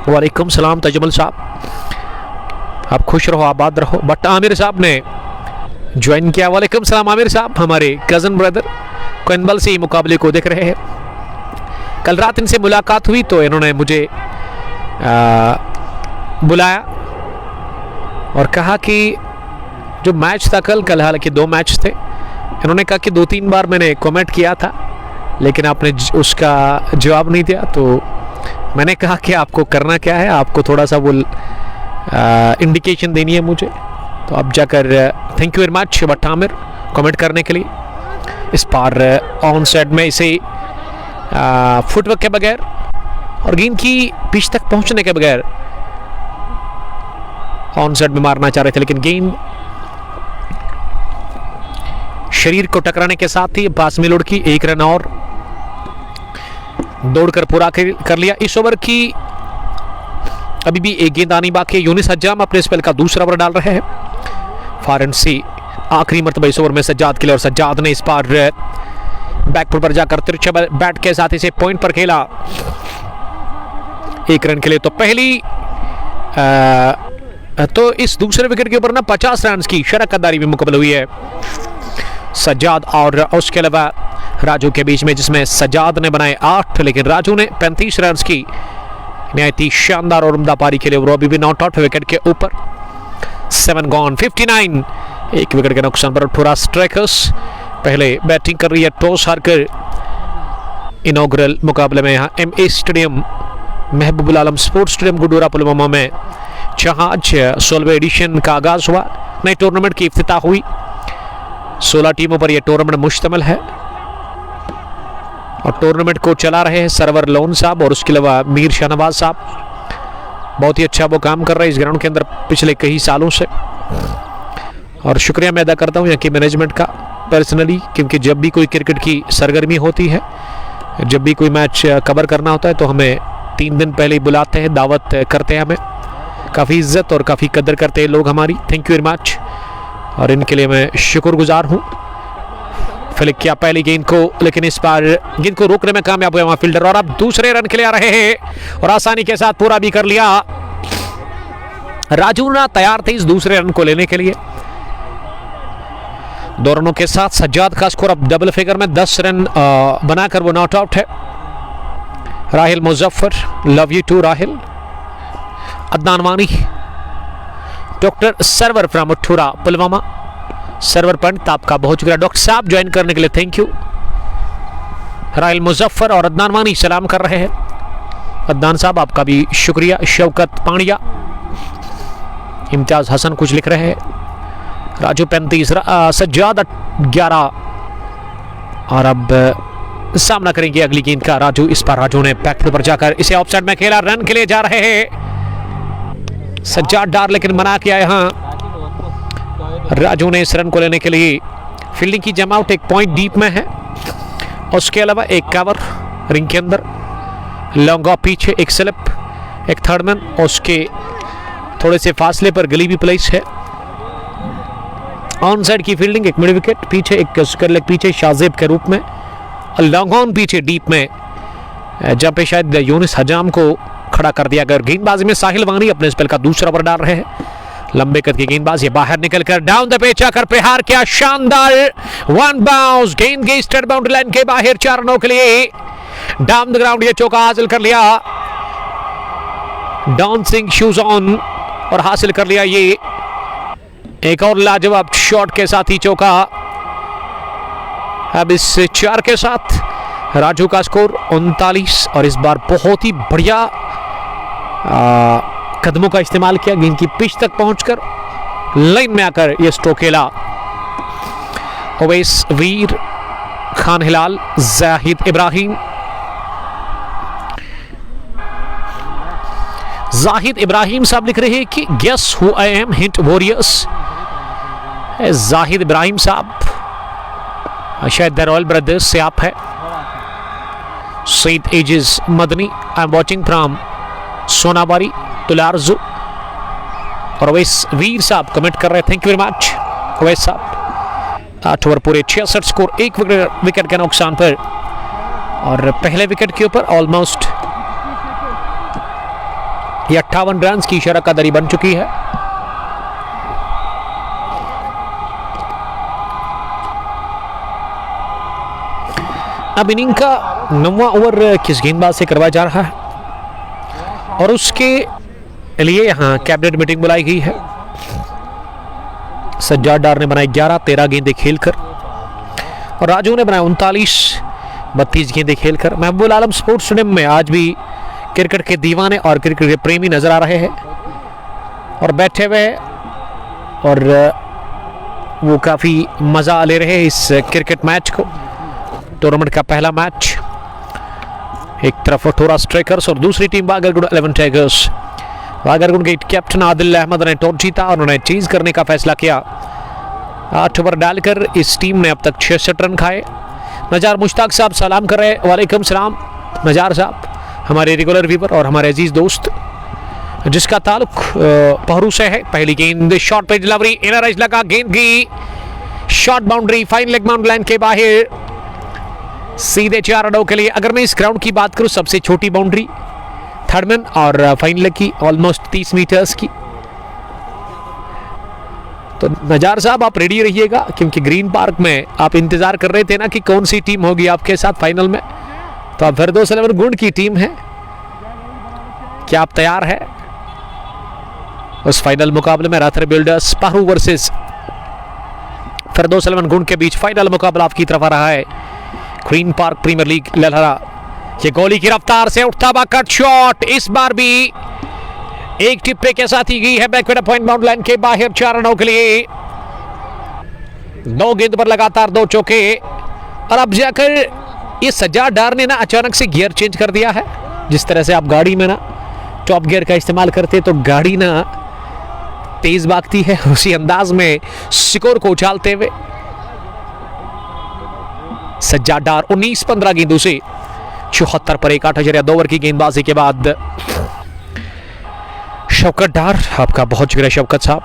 वालेकुम सलाम तजमुल साहब, आप खुश रहो आबाद रहो। बट आमिर साहब ने ज्वाइन किया, वालेकुम सलाम आमिर साहब, हमारे कजन ब्रदर कोइनबल से ही मुकाबले को देख रहे हैं। कल रात इनसे मुलाकात हुई तो इन्होंने मुझे बुलाया और कहा कि जो मैच था कल हालांकि 2 मैच थे, इन्होंने कहा कि 2-3 बार मैंने कमेंट किया था लेकिन आपने उसका जवाब नहीं दिया, तो मैंने कहा कि आपको करना क्या है, आपको थोड़ा सा वो इंडिकेशन देनी है मुझे। तो अब जाकर thank you very much but Aamir comment करने के लिए। इस बार ऑन साइड में इसे फुटवर्क के बगैर और गेंद की पिच तक पहुंचने के बगैर ऑन साइड में मारना चाह रहे थे, लेकिन गेंद शरीर को टकराने के साथ ही पास में लुढ़की। 1 रन और दौड़कर पूरा कर लिया। इस ओवर की अभी भी एक गेंद आनी बाकी है। यूनिस हज्जाम अपने स्पेल का दूसरा ओवर डाल रहे हैं। फारेंसी आखिरी मरतबा इस ओवर में सज्जाद के लिए, और सज्जाद ने इस बार बैकफुट पर जाकर तिरछे बैट के साथ इसे पॉइंट पर खेला 1 रन के लिए। तो पहली तो इस दूसरे विकेट के ऊपर ना 50 रन की शरकतदारी भी मुकम्मल हुई है सज्जाद और उसके अलावा राजू के बीच में, जिसमें सज्जाद ने बनाए 8 लेकिन राजू ने 35 रन की निहायत ही शानदार और उम्दा पारी के लिए। वो अभी भी नॉट आउट विकेट के ऊपर। 7 गॉन 59, 1 विकेट के नुकसान पर ठुरा स्ट्राइकर्स पहले बैटिंग कर रही है टॉस हारकर। इनॉग्रल मुकाबले में यहाँ MA स्टेडियम महबूबुल आलम स्पोर्ट्स स्टेडियम गुडूरा पुलवामा में जहाज 16वें एडिशन का आगाज हुआ। नए टूर्नामेंट की इफ्तिताह हुई। 16 टीमों पर यह टूर्नामेंट मुश्तमिल है और टूर्नामेंट को चला रहे हैं सरवर लोन साहब और उसके अलावा मीर शाहनवाज साहब। बहुत ही अच्छा वो काम कर रहे हैं इस ग्राउंड के अंदर पिछले कई सालों से, और शुक्रिया मैं अदा करता हूँ यहाँ की मैनेजमेंट का पर्सनली, क्योंकि जब भी कोई क्रिकेट की सरगर्मी होती है, जब भी कोई मैच कवर करना होता है तो हमें 3 दिन पहले ही बुलाते हैं, दावत करते हैं। हमें काफ़ी इज्जत और काफ़ी कदर करते हैं लोग हमारी। थैंक यू वेरी मच और इनके लिए मैं शुक्रगुजार हूँ। फ्लिक किया पहली गेंद को, लेकिन इस बार गेंद को रोकने में कामयाब हुआ वहाँ फील्डर, और अब दूसरे रन के लिए आ रहे हैं और आसानी के साथ पूरा भी कर लिया। राजू ना तैयार थे इस दूसरे रन को लेने के लिए। 2 रनों के साथ सज्जाद का स्कोर अब डबल फिगर में 10 रन बनाकर वो नॉट आउट है। Rahil Muzaffar, love you too Rahil. Adnan Wani, doctor Sarwar from Thura Pulwama. Sarwar Pandit आपका बहुत शुक्रिया डॉक्टर साहब ज्वाइन करने के लिए, थैंक यू। राहिल मुजफ्फर और अदनान वानी सलाम कर रहे हैं। अदनान साहब आपका भी शुक्रिया। शौकत पांड्या, इम्तियाज हसन कुछ लिख रहे हैं। राजू 35, सज्जाद 11, और अब सामना करेंगे अगली गेंद का राजू। इस पर राजू ने बैकफुट पर जाकर इसे ऑफसाइड में खेला। रन के लिए जा रहे हैं सज्जाद डार, लेकिन मना किया यहाँ राजू ने इस रन को लेने के लिए। फील्डिंग की जमावट 1 पॉइंट डीप में है, उसके अलावा एक कवर रिंग के अंदर, लॉन्ग ऑफ पीछे एक स्लिप, एक थर्ड मैन, उसके थोड़े से फासले पर गली भी प्लेस है। ऑन साइड की फील्डिंग, एक मिड विकेट पीछे, एक स्क्वायर लेग पीछे शाजेब के रूप में, लॉन्ग ऑन पीछे डीप में, जहां पे शायद यूनिस हजाम को खड़ा कर दिया गया। गेंदबाजी में साहिल वानी अपने स्पेल का दूसरा ओवर डाल रहे हैं। लंबे कद की गेंदबाज, ये बाहर निकलकर डाउन द पिच आकर प्रहार किया, शानदार 1 बाउंस, गेंद गई स्ट्रेट बाउंड्री लाइन के बाहर 4 रनों के लिए। डाउन द ग्राउंड ये चौका हासिल कर लिया डांसिंग शूज ऑन, और हासिल कर लिया ये एक और लाजवाब शॉट के साथ ही चौका। अब इस 4 के साथ राजू का स्कोर 39, और इस बार बहुत ही बढ़िया कदमों का इस्तेमाल किया, गेंद की पिच तक पहुंचकर लाइन में आकर यह स्ट्रोक खेला। ओवैस वीर, खान हिलाल, जाहिद इब्राहिम। जाहिद इब्राहिम साहब लिख रहे हैं कि guess who I am, hint warriors. Zahid Ibrahim sahab शायद दरौल ब्रदर्स से आप है। Saeed Aziz Madni, I am watching from Sonabari Tularju. और ओवैस वीर साहब कमेंट कर रहे हैं, thank you very much Owais sahab. 8 over पूरे 66 स्कोर, 1 विकेट के नुकसान पर। और पहले विकेट के ऊपर ऑलमोस्ट ये 58 रन की शरकदरी बन चुकी है। अब इनिंग का 9वां ओवर किस गेंदबाज से करवाया जा रहा है और उसके लिए यहां कैबिनेट मीटिंग बुलाई गई है। सज्जाद डार ने बनाई 11-13 गेंदें खेलकर और राजू ने बनाए 39-32 गेंदें खेलकर। महबूब आलम स्पोर्ट्स स्टेडियम में आज भी क्रिकेट के दीवाने और क्रिकेट के प्रेमी नजर आ रहे हैं और बैठे हुए और वो काफी मजा ले रहे हैं इस क्रिकेट मैच को। टूर्नामेंट का पहला मैच, एक तरफ अठोरा स्ट्राइकर्स और दूसरी टीम बागरगुंड 11 टाइगर्स। बागरगुंड के कैप्टन आदिल अहमद ने टॉस जीता और उन्होंने चेज करने का फैसला किया। 8 ओवर डालकर इस टीम ने अब तक 66 रन खाए। नजार मुश्ताक साहब सलाम कर रहे, वालेकुम सलाम नजार साहब, हमारे रेगुलर व्यूवर और हमारे अजीज दोस्त जिसका ताल्लुक पहरू से है। पहली गेंद शॉर्ट पे डिलीवरी, इनर एज लगा, गेंद की short boundary, fine leg boundary line के बाहर, सीधे 4 रनों के लिए। अगर मैं इस ग्राउंड की बात करूं, सबसे छोटी बाउंड्री थर्ड मैन और फाइन लेग की ऑलमोस्ट 30 मीटर्स की। तो नजार साहब आप रेडी रहिएगा क्योंकि ग्रीन पार्क में आप इंतजार कर रहे थे ना कि कौन सी टीम होगी आपके साथ फाइनल में। तो अब फिरदौस 11 गुंड की टीम है, क्या आप तैयार है उस फाइनल मुकाबले में? राथर बिल्डर्स पहरू वर्सेस फिरदौस 11 गुंड के बीच फाइनल मुकाबला आपकी तरफ आ रहा है। ग्रीन पार्क प्रीमियर लीग ललहरा, ये गोली की रफ्तार से उठता हुआ कट शॉट, इस बार भी एक टिप्पे के साथ ही गई है बैकवर्ड पॉइंट बाउंड्री लाइन के बाहर 4 रनों के लिए। 2 गेंद पर लगातार 2 चौके और अब जाकर ये सज्जाद डार ने ना अचानक से गियर चेंज कर दिया है। जिस तरह से आप गाड़ी में ना टॉप गियर का इस्तेमाल करते तो गाड़ी ना तेज भागती है, उसी अंदाज में स्कोर को उछालते हुए सज्जाद डार 19-15 गेंदों से 74 पर 8 ओवर की गेंदबाजी के बाद शौकत डार, आपका बहुत शुक्रिया शौकत साहब।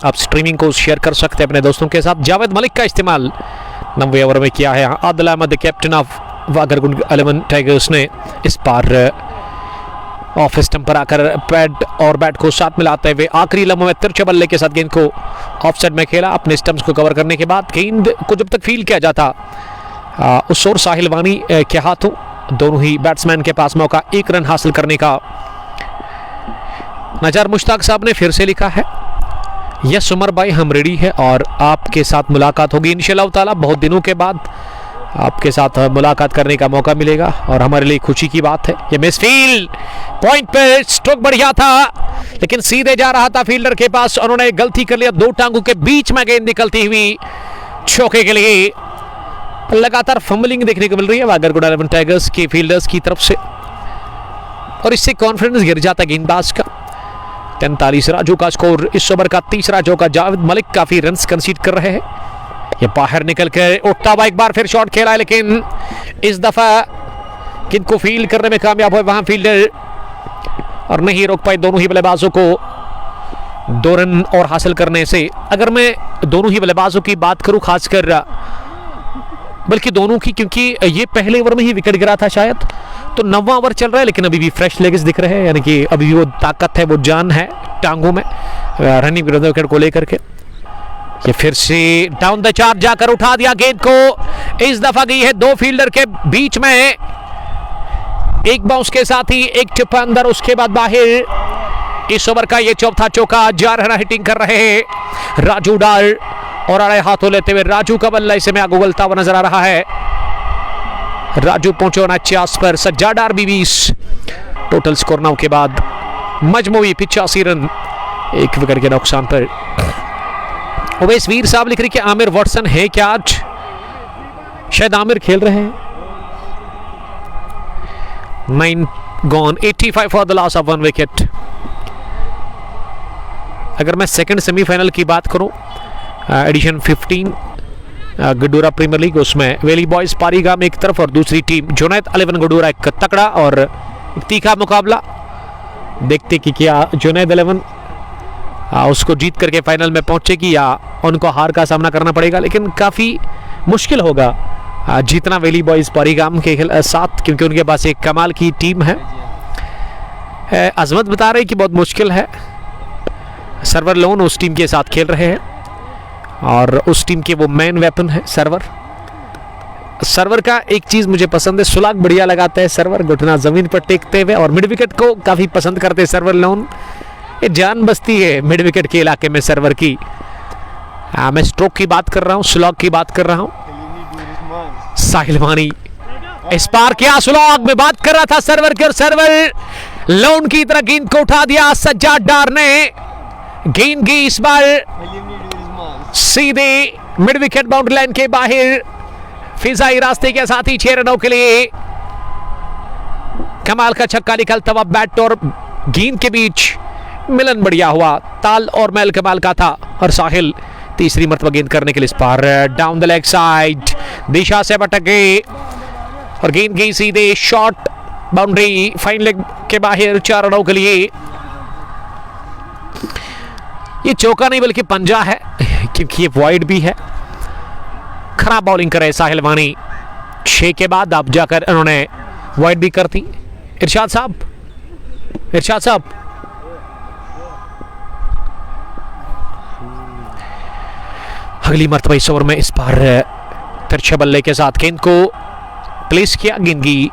आप स्ट्रीमिंग को शेयर कर सकते हैं अपने दोस्तों के साथ। जावेद मलिक का इस्तेमाल 90 ओवर में किया है। Adil Ahmad captain of Bagargund 11 tigers ने इस बार ऑफ स्टंप पर आकर पैड और बैट को साथ मिलाते हुए आखिरी लम्हों में तिरछे बल्ले के साथ गेंद को ऑफ साइड में खेला। अपने स्टंप्स को कवर करने के बाद गेंद को जब तक फील किया जाता उस ओर साहिल वानी के हाथों दोनों ही बैट्समैन के पास मौका 1 रन हासिल करने का। नजार मुश्ताक साहब ने फिर से लिखा है, यस उमर भाई हम रेडी है और आपके साथ मुलाकात होगी इंशाल्लाह ताला। बहुत दिनों के बाद आपके साथ मुलाकात करने का मौका मिलेगा और हमारे लिए खुशी की बात है। ये मिसफील्ड पॉइंट पे स्ट्रोक बढ़िया था लेकिन सीधे जा रहा था फील्डर के पास, उन्होंने गलती कर लिया। 2 टांगों के बीच में गेंद निकलती हुई चौके के लिए। लगातार फंबलिंग देखने को मिल रही है बागरगुंड 11 टाइगर्स के फील्डर्स की तरफ से और इससे कॉन्फिडेंस गिर जाता है गेंदबाज का। 43 राजू का स्कोर, इस ओवर का तीसरा चौका। जावेद मलिक काफी रन्स कंसीड कर रहे हैं। ये बाहर निकल कर उठता हुआ एक बार फिर शॉट खेला है लेकिन इस दफा किनको फील्ड करने में कामयाब हुए वहां फील्डर और नहीं रोक पाए दोनों ही बल्लेबाजों को 2 रन और हासिल करने से। अगर मैं दोनों ही बल्लेबाजों की बात करूं, खासकर बल्कि दोनों की, क्योंकि ये पहले ओवर में ही विकेट गिरा था शायद, तो 9वां ओवर चल रहा है लेकिन अभी भी फ्रेश लेग्स दिख रहे हैं, यानी कि अभी भी वो ताकत है, वो जान है टांगों में रनिंग विकेट को लेकर के। ये फिर से डाउन द चार्ज जाकर उठा दिया गेंद को। इस दफा गई है 2 फील्डर के बीच में, एक बाउंस के साथ ही एक टिप्पा अंदर, उसके बाद बाहर। इस ओवर का ये चौथा चौका। 4 रन हिटिंग कर रहे हैं राजू डार और अड़े हाथों लेते हुए राजू का बल्ला इसे में आगे उगलता हुआ नजर आ रहा है। राजू पहुंचे 49 पर, सज्जाद डार भी 20। टोटल स्कोर 9 के बाद मजमूई 85 रन 1 विकेट के नुकसान पर। उवैस वीर साहब लिख रही कि आमिर वाटसन है क्या आज? शायद आमिर खेल रहे हैं। 9 gone, 85 for the loss of 1 wicket. अगर मैं सेकंड सेमीफाइनल की बात करूं, एडिशन 15 गडूरा प्रीमियर लीग, उसमें वैली बॉयज पारीगाम एक तरफ और दूसरी टीम जुनैद 11 गडूरा, एक तकड़ा और एक तीखा मुकाबला। देखते कि क्या जुनैद 11 उसको जीत करके फाइनल में पहुंचेगी या उनको हार का सामना करना पड़ेगा, लेकिन काफ़ी मुश्किल होगा जीतना वैली बॉयज पारीगाम के साथ, क्योंकि उनके पास एक कमाल की टीम है। अजमत बता रहे कि बहुत मुश्किल है। सर्वर लोन उस टीम के साथ खेल रहे हैं और उस टीम के वो मेन वेपन है सर्वर का एक चीज़ मुझे पसंद है, सुलाग बढ़िया लगाता है सर्वर, घुटना ज़मीन पर टेकते हुए, और मिड विकेट को काफ़ी पसंद करते हैं सर्वर लोन। ये जान बसती है मिड विकेट के इलाके में सर्वर की। मैं स्ट्रोक की बात कर रहा हूँ, स्लॉग की बात कर रहा हूँ। साहिल वानी इस पार क्या स्लॉग में बात कर रहा था सर्वर की, और सर्वर लोन की तरह गेंद को उठा दिया। सज्जाद डार ने गेंद की इस बार सीधे मिड विकेट बाउंड्री लाइन के बाहर, फिजाई रास्ते के साथ ही 6 रनों के लिए कमाल का छक्का निकलता हुआ। बैट और गेंद के बीच मिलन बढ़िया हुआ, ताल और मैल कमाल का था, और साहिल तीसरी मरतबा गेंद करने के लिए इस पार डाउन द लेग साइड दिशा से भटक गए और गेंद गई सीधे शॉर्ट बाउंड्री फाइन लेग के बाहर 4 रनों के लिए। ये चौका नहीं बल्कि पंजा है, क्योंकि ये वाइड भी है। खराब बॉलिंग करे साहिल वानी, 6 के बाद अब जाकर उन्होंने वाइड भी कर दी। इरशाद साहब अगली मरतबा इस ओवर में इस बार तिरछे बल्ले के साथ गेंद को प्लेस किया, गेंद की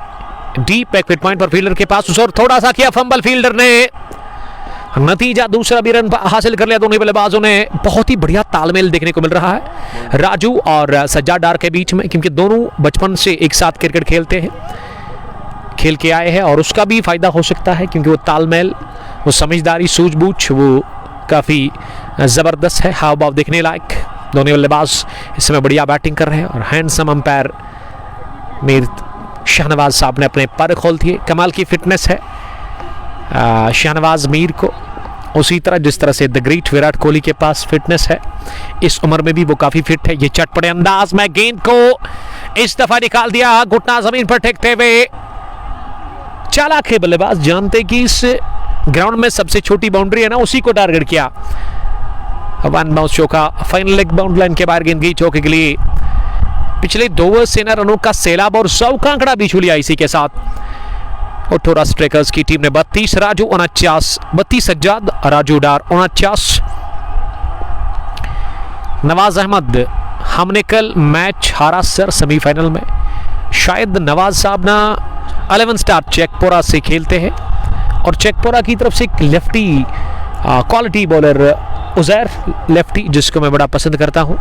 डीप बैकफुट पॉइंट पर फील्डर के पास, उस ओर थोड़ा सा किया फंबल, फील्डर ने नतीजा दूसरा भी रन हासिल कर लिया। दोनों बल्लेबाजों ने बहुत ही बढ़िया तालमेल देखने को मिल रहा है राजू और सज्जाद डार के बीच में, क्योंकि दोनों बचपन से एक साथ क्रिकेट खेलते हैं, खेल के आए हैं, और उसका भी फायदा हो सकता है क्योंकि वो तालमेल, वो समझदारी, सूझबूझ वो काफ़ी ज़बरदस्त है। हाव भाव देखने लायक। दोनों बल्लेबाज इस समय बढ़िया बैटिंग कर रहे हैं और हैंडसम अंपायर मीर शाहनवाज साहब ने अपने पर खोल दिए। कमाल की फिटनेस है शाहनवाज मीर को, उसी तरह जिस तरह से द ग्रेट विराट कोहली के पास फिटनेस है, इस उम्र में भी वो काफ़ी फिट है। ये चटपटे अंदाज में गेंद को इस दफा निकाल दिया, घुटना जमीन पर टेकते हुए। चालाक है बल्लेबाज, जानते कि इस ग्राउंड में सबसे छोटी बाउंड्री है ना, उसी को टारगेट किया। वन बाउंस चौका, फाइनल लेग बाउंड्री लाइन के बाहर गेंद गई चौके के लिए। पिछले 2 ओवर सेना रनों का सैलाब और 100 का आंकड़ा भी छू लिया इसी के साथ। ओठोरा स्ट्राइकर्स की टीम ने 32, राजू 49, 32 सज्जाद, राजू डार 49। नवाज अहमद, हमने कल मैच हारा सर सेमीफाइनल में। शायद नवाज साहब ना 11 स्टार चेकपोरा से खेलते हैं, और चेकपोरा की तरफ से एक lefty quality bowler Uzair lefty, जिसको मैं बड़ा पसंद करता हूं।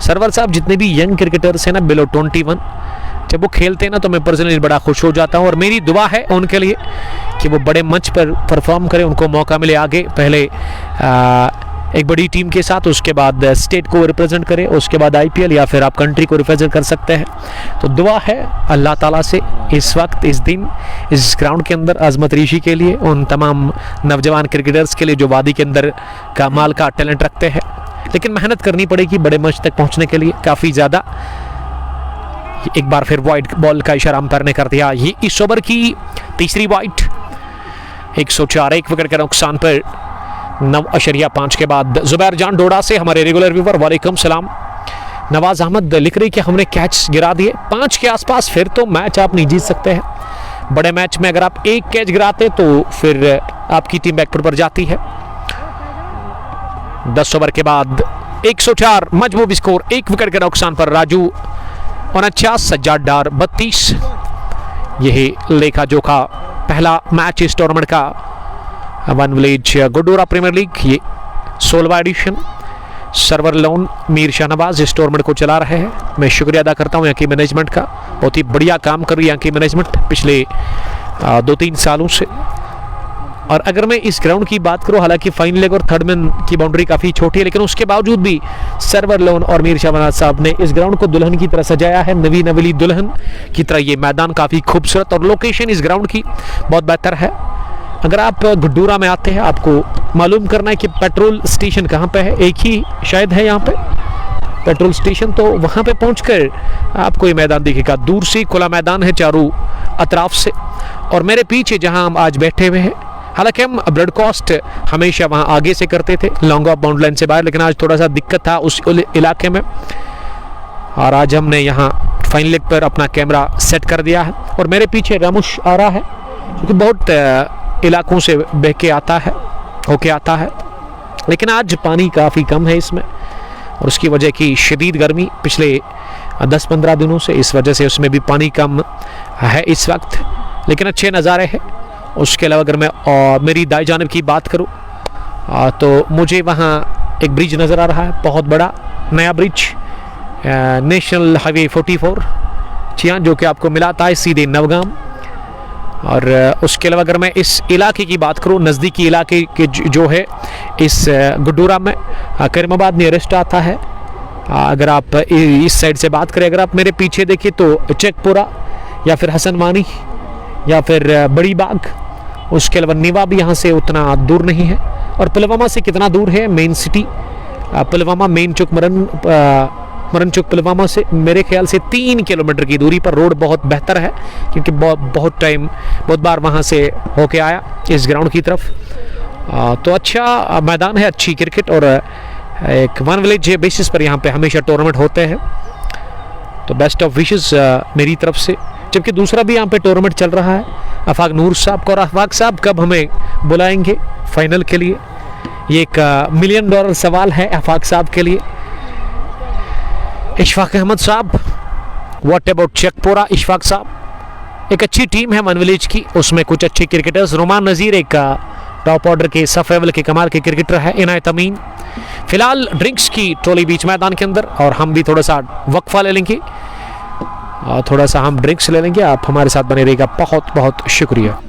सरवर साहब जितने भी यंग क्रिकेटर्स हैं ना बिलो 21, जब वो खेलते हैं ना तो मैं पर्सनली बड़ा खुश हो जाता हूं, और मेरी दुआ है उनके लिए कि वो बड़े मंच पर परफॉर्म करें, उनको मौका मिले आगे, पहले एक बड़ी टीम के साथ, उसके बाद स्टेट को रिप्रेजेंट करें, उसके बाद IPL या फिर आप कंट्री को रिप्रेजेंट कर सकते हैं। तो दुआ है अल्लाह ताला से इस वक्त, इस दिन, इस ग्राउंड के अंदर अजमत ऋषि के लिए, उन तमाम नौजवान क्रिकेटर्स के लिए जो वादी के अंदर कमाल का टैलेंट रखते हैं, लेकिन मेहनत करनी पड़ेगी बड़े मंच तक पहुंचने के लिए काफ़ी ज़्यादा। एक बार फिर वाइड बॉल का इशारा अंपायर ने कर दिया। ये इस ओवर की तीसरी वाइड, 104, 1 विकेट के नुकसान पर 9.5 के बाद। जुबैर जान डोडा से हमारे रेगुलर व्यूवर, वालेकुम सलाम। नवाज अहमद लिख रही कि हमने कैच गिरा दिए 5 के आसपास, फिर तो मैच आप नहीं जीत सकते हैं। बड़े मैच में अगर आप 1 कैच गिराते तो फिर आपकी टीम बैकफुट पर जाती है। 10 ओवर के बाद 104 मजबूत स्कोर, 1 विकेट के नुकसान पर। राजू 49, सज्जाद डार 32। यही लेखा जोखा पहला मैच इस टूर्नामेंट का, one village Gudoora premier league, ये 16वां एडिशन। सर्वर लोन मीर शाहनवाज इस टूर्नामेंट को चला रहे हैं। मैं शुक्रिया अदा करता हूं यहाँ की मैनेजमेंट का, बहुत ही बढ़िया काम कर रही है यहाँ की मैनेजमेंट पिछले 2-3 सालों से। और अगर मैं इस ग्राउंड की बात करूं, हालांकि फाइन लेग और थर्ड मैन की बाउंड्री काफ़ी छोटी है, लेकिन उसके बावजूद भी सर्वर लोन और मीर शाहबाज साहब ने इस ग्राउंड को दुल्हन की तरह सजाया है, नवी नवेली दुल्हन की तरह। ये मैदान काफ़ी खूबसूरत और लोकेशन इस ग्राउंड की बहुत बेहतर है। अगर आप गुड्डूरा में आते हैं, आपको मालूम करना है कि पेट्रोल स्टेशन कहाँ पे है, एक ही शायद है यहाँ पे पेट्रोल स्टेशन, तो वहाँ पे पहुँचकर आपको ये मैदान दिखेगा। दूर से खुला मैदान है चारों अतराफ से। और मेरे पीछे जहाँ हम आज बैठे हुए हैं, हालांकि हम ब्रॉडकास्ट हमेशा वहाँ आगे से करते थे, लॉन्ग ऑफ बाउंड लाइन से बाहर, लेकिन आज थोड़ा सा दिक्कत था उस इलाके में, और आज हमने यहाँ फाइन लेग पर अपना कैमरा सेट कर दिया है। और मेरे पीछे रामुश आ रहा है, क्योंकि बहुत इलाकों से बह के आता है, होके आता है, लेकिन आज पानी काफ़ी कम है इसमें, और उसकी वजह की शदीद गर्मी पिछले 10-15 दिनों से, इस वजह से उसमें भी पानी कम है इस वक्त, लेकिन अच्छे नज़ारे हैं। उसके अलावा अगर मैं मेरी दाएं जानिब की बात करूं, तो मुझे वहाँ एक ब्रिज नज़र आ रहा है, बहुत बड़ा नया ब्रिज, नेशनल हाईवे 44, जी हाँ, जो कि आपको मिलाता है सीधे नवगाम। और उसके अलावा अगर मैं इस इलाके की बात करूं, नज़दीकी इलाके के जो है इस गुड्डूरा में करीमाबाद नियरेस्ट आता है। अगर आप इस साइड से बात करें, अगर आप मेरे पीछे देखिए तो चेकपुरा या फिर हसन मानी या फिर बड़ी बाग, उसके अलावा नीवा भी यहाँ से उतना दूर नहीं है। और पुलवामा से कितना दूर है मेन सिटी पुलवामा, मेन चौक मरन चौक पुलवामा से मेरे ख्याल से 3 किलोमीटर की दूरी पर। रोड बहुत बेहतर है, क्योंकि बहुत बार वहाँ से होके आया इस ग्राउंड की तरफ। तो अच्छा मैदान है, अच्छी क्रिकेट, और एक वन विलेज बेसिस पर यहाँ पे हमेशा टूर्नामेंट होते हैं। तो बेस्ट ऑफ विशेस मेरी तरफ से। जबकि दूसरा भी यहाँ पे टूर्नामेंट चल रहा है आफाक नूर साहब का, और आफाक साहब कब हमें बुलाएंगे फाइनल के लिए, ये एक $1 मिलियन सवाल है आफाक साहब के लिए। इशफाक अहमद साहब, व्हाट अबाउट चेकपुरा इशफाक साहब? एक अच्छी टीम है वन विलेज की, उसमें कुछ अच्छे क्रिकेटर्स, रोमान नज़ीर एक टॉप ऑर्डर के सफ लेवल के कमाल के क्रिकेटर है, इनायत अमीन। फिलहाल ड्रिंक्स की ट्रॉली बीच मैदान के अंदर, और हम भी थोड़ा सा वक्फा ले लेंगे, थोड़ा सा हम ड्रिंक्स ले लेंगे। आप हमारे साथ बने रहिएगा, बहुत बहुत शुक्रिया।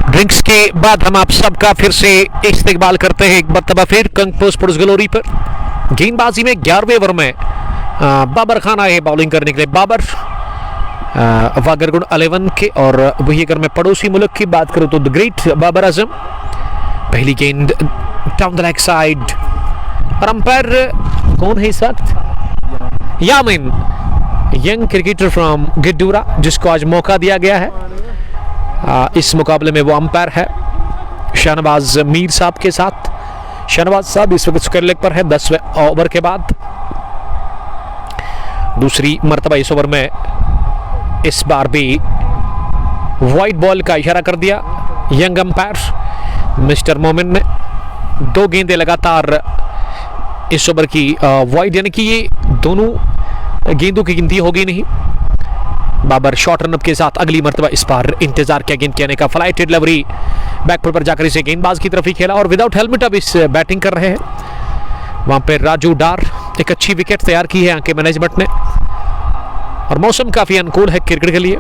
ड्रिंक्स के बाद हम आप सबका फिर से इस्तेकबाल करते हैं एक मरतबा फिर कंगपो स्पोर्ट्स ग्लोरी पर। गेंदबाजी में 11वें ओवर में बाबर खान आए बॉलिंग करने के लिए। बाबर वागरगुंड 11 के, और वही अगर मैं पड़ोसी मुल्क की बात करूं तो द ग्रेट बाबर आजम। पहली गेंद डाउन द लेग साइड, और अंपायर कौन है इस वक्त? यामिन, यंग क्रिकेटर फ्रॉम गिड्डूरा, जिसको आज मौका दिया गया है इस मुकाबले में। वो अंपायर है शाहनवाज मीर साहब के साथ। शाहनवाज साहब इस वक्त स्क्वायर लेग पर है 10वें ओवर के बाद। दूसरी मर्तबा इस ओवर में इस बार भी वाइड बॉल का इशारा कर दिया यंग अंपायर मिस्टर मोमिन ने। 2 गेंदें लगातार इस ओवर की वाइड, यानी कि ये दोनों गेंदों की गिनती होगी नहीं। बाबर शॉर्ट रनअप के साथ अगली मर्तबा इस बार इंतजार किया गेंद के आने का। फ्लाइट डिलीवरी बैकफुट पर जाकर इसे गेंदबाज की तरफ ही खेला और विदाउट हेलमेट अब इस बैटिंग कर रहे हैं। वहां पे राजू डार, एक अच्छी विकेट तैयार की है आंके मैनेजमेंट ने और मौसम काफी अनुकूल है क्रिकेट के लिए।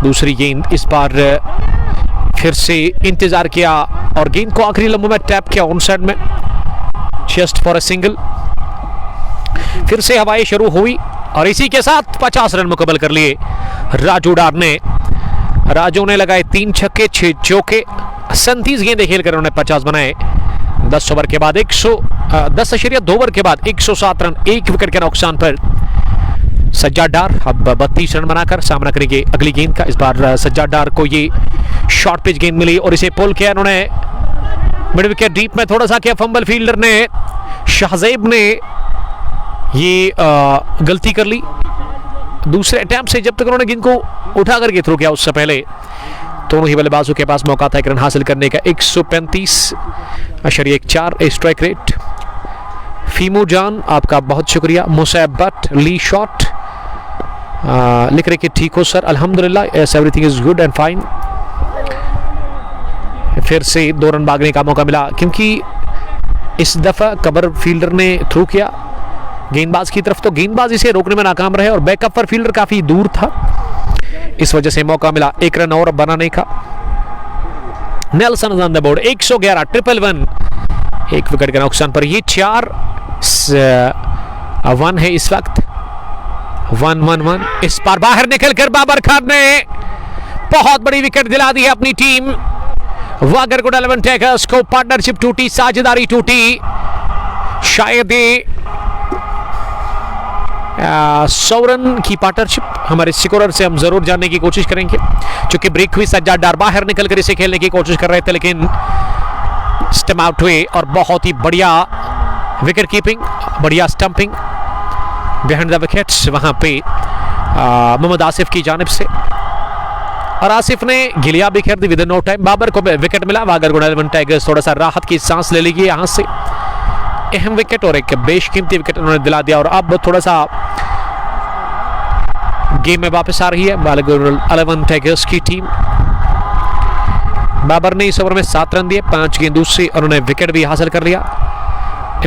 दूसरी गेंद इस बार फिर से इंतजार किया और गेंद को आखिरी लम्हों में टैप किया ऑन साइड में, जस्ट फॉर अ सिंगल। फिर से हवाएं शुरू हुई और इसी के साथ 50 रन मुकम्मल कर लिए राजू डार ने। राजू ने लगाए 3 छक्के 6 चौके, 37 गेंदें खेलकर उन्होंने 50 बनाए। 10 ओवर के बाद 10.2 ओवर के बाद 107 रन, 1 विकेट के नुकसान पर सज्जाद डार अब 32 रन बनाकर सामना करेंगे अगली गेंद का। इस बार सज्जाद डार को ये शॉर्ट पिच गेंद मिली और इसे पुल किया उन्होंने मिड विकेट डीप में, थोड़ा सा किया फंबल फील्डर ने, शाहजेब ने ये गलती कर ली दूसरे अटैम्प्ट से। जब तक उन्होंने गेंद को उठा करके थ्रो किया उससे पहले दोनों ही बल्लेबाजों के पास मौका था एक रन हासिल करने का। 135.14 स्ट्राइक रेट। फीमू जान आपका बहुत शुक्रिया। मुसैब बट ली शॉट लिख रहे कि ठीक हो सर, अल्हम्दुलिल्लाह everything is good and fine. फिर से 2 रन भागने का मौका मिला क्योंकि इस दफा कवर फील्डर ने थ्रो किया गेंदबाज की तरफ, तो गेंदबाज इसे रोकने में नाकाम रहे और बैकअप पर फील्डर काफी दूर था, इस वजह से मौका मिला 1 रन और बनाने का। Nelson on the board 111 111 1 wicket के नुकसान पर ये 4-1 है इस वक्त। 1-1-1 इस बार बाहर निकलकर बाबर खान ने बहुत बड़ी विकेट दिला दी है अपनी टीम वागरगुड 11 टाइगर्स को। पार्टनरशिप टूटी, साझेदारी टूटी, शायद 100 रन की पार्टनरशिप हमारे स्कोरर से हम जरूर जानने की कोशिश करेंगे, क्योंकि ब्रेक हुई सज्जाद डार बाहर निकलकर इसे खेलने की कोशिश कर रहे थे लेकिन स्टंप आउट हुए और बहुत ही बढ़िया विकेट कीपिंग, बढ़िया स्टंपिंग बिहाइंड द विकेट्स वहां पे मोहम्मद आसिफ की जानिब से, और आसिफ ने गिलिया भी खेल दी within no time. Babar को विकेट मिला, वागरगुड 11 टाइगर्स थोड़ा सा राहत की सांस ले लेगी यहां से। अहम विकेट और एक बेशकीमती विकेट उन्होंने दिला दिया और अब थोड़ा सा गेम में वापस आ रही है वागरगुड 11 टाइगर्स की टीम। बाबर ने इस ओवर में 7 रन दिए, 5 गेंदों से उन्होंने विकेट भी हासिल कर लिया।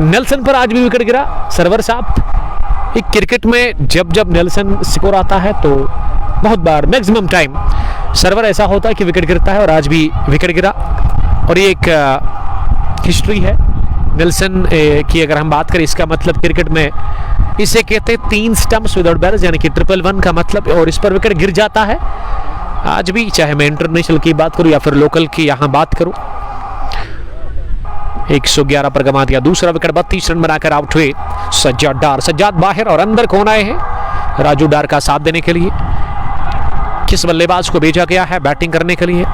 नेल्सन पर आज भी विकेट गिरा। सरवर साहब, एक क्रिकेट में जब जब नेल्सन स्कोर आता है तो बहुत बार मैक्सिमम टाइम सर्वर ऐसा होता है कि विकेट गिरता है और आज भी विकेट गिरा और ये एक हिस्ट्री है नेल्सन की। अगर हम बात करें इसका मतलब क्रिकेट में इसे कहते हैं 3 स्टंप्स विदाउट बैलेंस, यानी कि 111 का मतलब, और इस पर विकेट गिर जाता है आज भी, चाहे मैं इंटरनेशनल की बात करूं या फिर लोकल की यहां बात करूं। 111 पर गंवा दिया दूसरा विकेट, 32 रन बनाकर आउट हुए सज्जाद डार। सज्जाद बाहर और अंदर कौन आए हैं राजू डार का साथ देने के लिए। किस बल्लेबाज को भेजा गया है बैटिंग करने के लिए?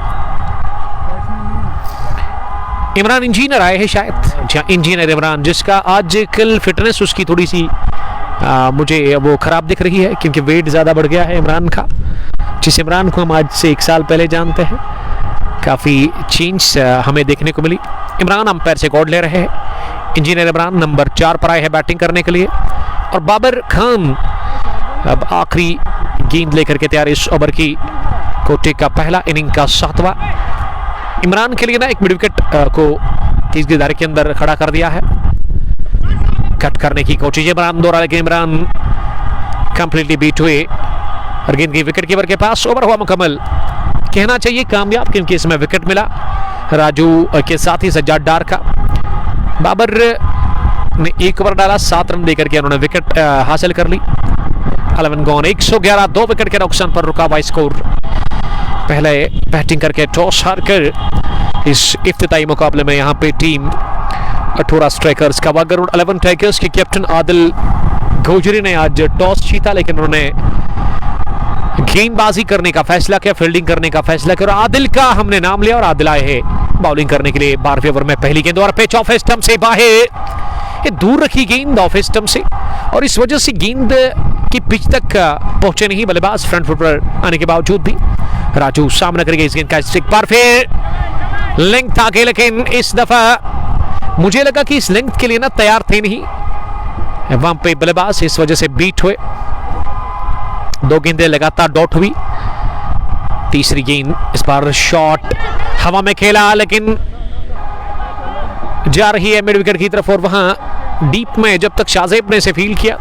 इमरान इंजीनियर आए हैं शायद, इंजीनियर इमरान, जिसका आज कल फिटनेस उसकी थोड़ी सी मुझे वो खराब दिख रही है क्योंकि वेट ज़्यादा बढ़ गया है इमरान का, जिस इमरान को हम आज से 1 साल पहले जानते हैं। काफ़ी चेंज हमें देखने को मिली। इमरान अंपायर से कॉर्ड ले रहे हैं। इंजीनियर इमरान नंबर 4 पर आए हैं बैटिंग करने के लिए और बाबर खान अब आखिरी गेंद लेकर के तैयार इस ओवर की। कोटे का पहला इनिंग का 7वां। इमरान के लिए ना एक मिड विकेट को 30 गेंद के अंदर खड़ा कर दिया है, कट करने की कोशिश इमरान द्वारा, लेकिन इमरान कंप्लीटली बीट हुए और गेंद की विकेट कीपर के पास। ओवर हुआ मुकम्मल, कहना चाहिए कामयाब, क्योंकि इसमें विकेट मिला राजू के साथ ही सज्जाद डार का। बाबर ने 1 ओवर डाला, 7 रन देकर के उन्होंने विकेट हासिल कर ली। 11 गॉन, 111 2 विकेट के नुकसान पर रुका हुआ स्कोर। पहले बैटिंग करके टॉस हारकर इस इफ्तिताई मुकाबले में यहाँ पे टीम 18 स्ट्राइकर्स का वागरगुड 11 टाइगर्स के कैप्टन आदिल गोजरी ने आज टॉस जीता, लेकिन उन्होंने गेंदबाजी करने का फैसला किया, फील्डिंग करने का फैसला किया और आदिल का हमने नाम लिया और आदिल आए हैं बॉलिंग करने के लिए। 12वें ओवर में पहली गेंद और पिच ऑफ स्टंप से बाहर, ये दूर रखी गेंद ऑफ स्टंप से और इस वजह से गेंद की पिच तक पहुंचे नहीं बल्लेबाज फ्रंट फुट पर आने के बावजूद भी। राजू सामना करेंगे इस गेंद का, एक बार फिर लेंथ था के, लेकिन इस दफा मुझे लगा कि इस लेंथ के लिए ना तैयार थे नहीं वहां पे बल्लेबाज, इस वजह से बीट हुए। 2 गेंदें लगातार डॉट हुई। तीसरी गेंद इस बार शॉट हवा में खेला, लेकिन जा रही है मिड विकेट की तरफ और वहां डीप में जब तक शाहजेब ने इसे फील्ड किया।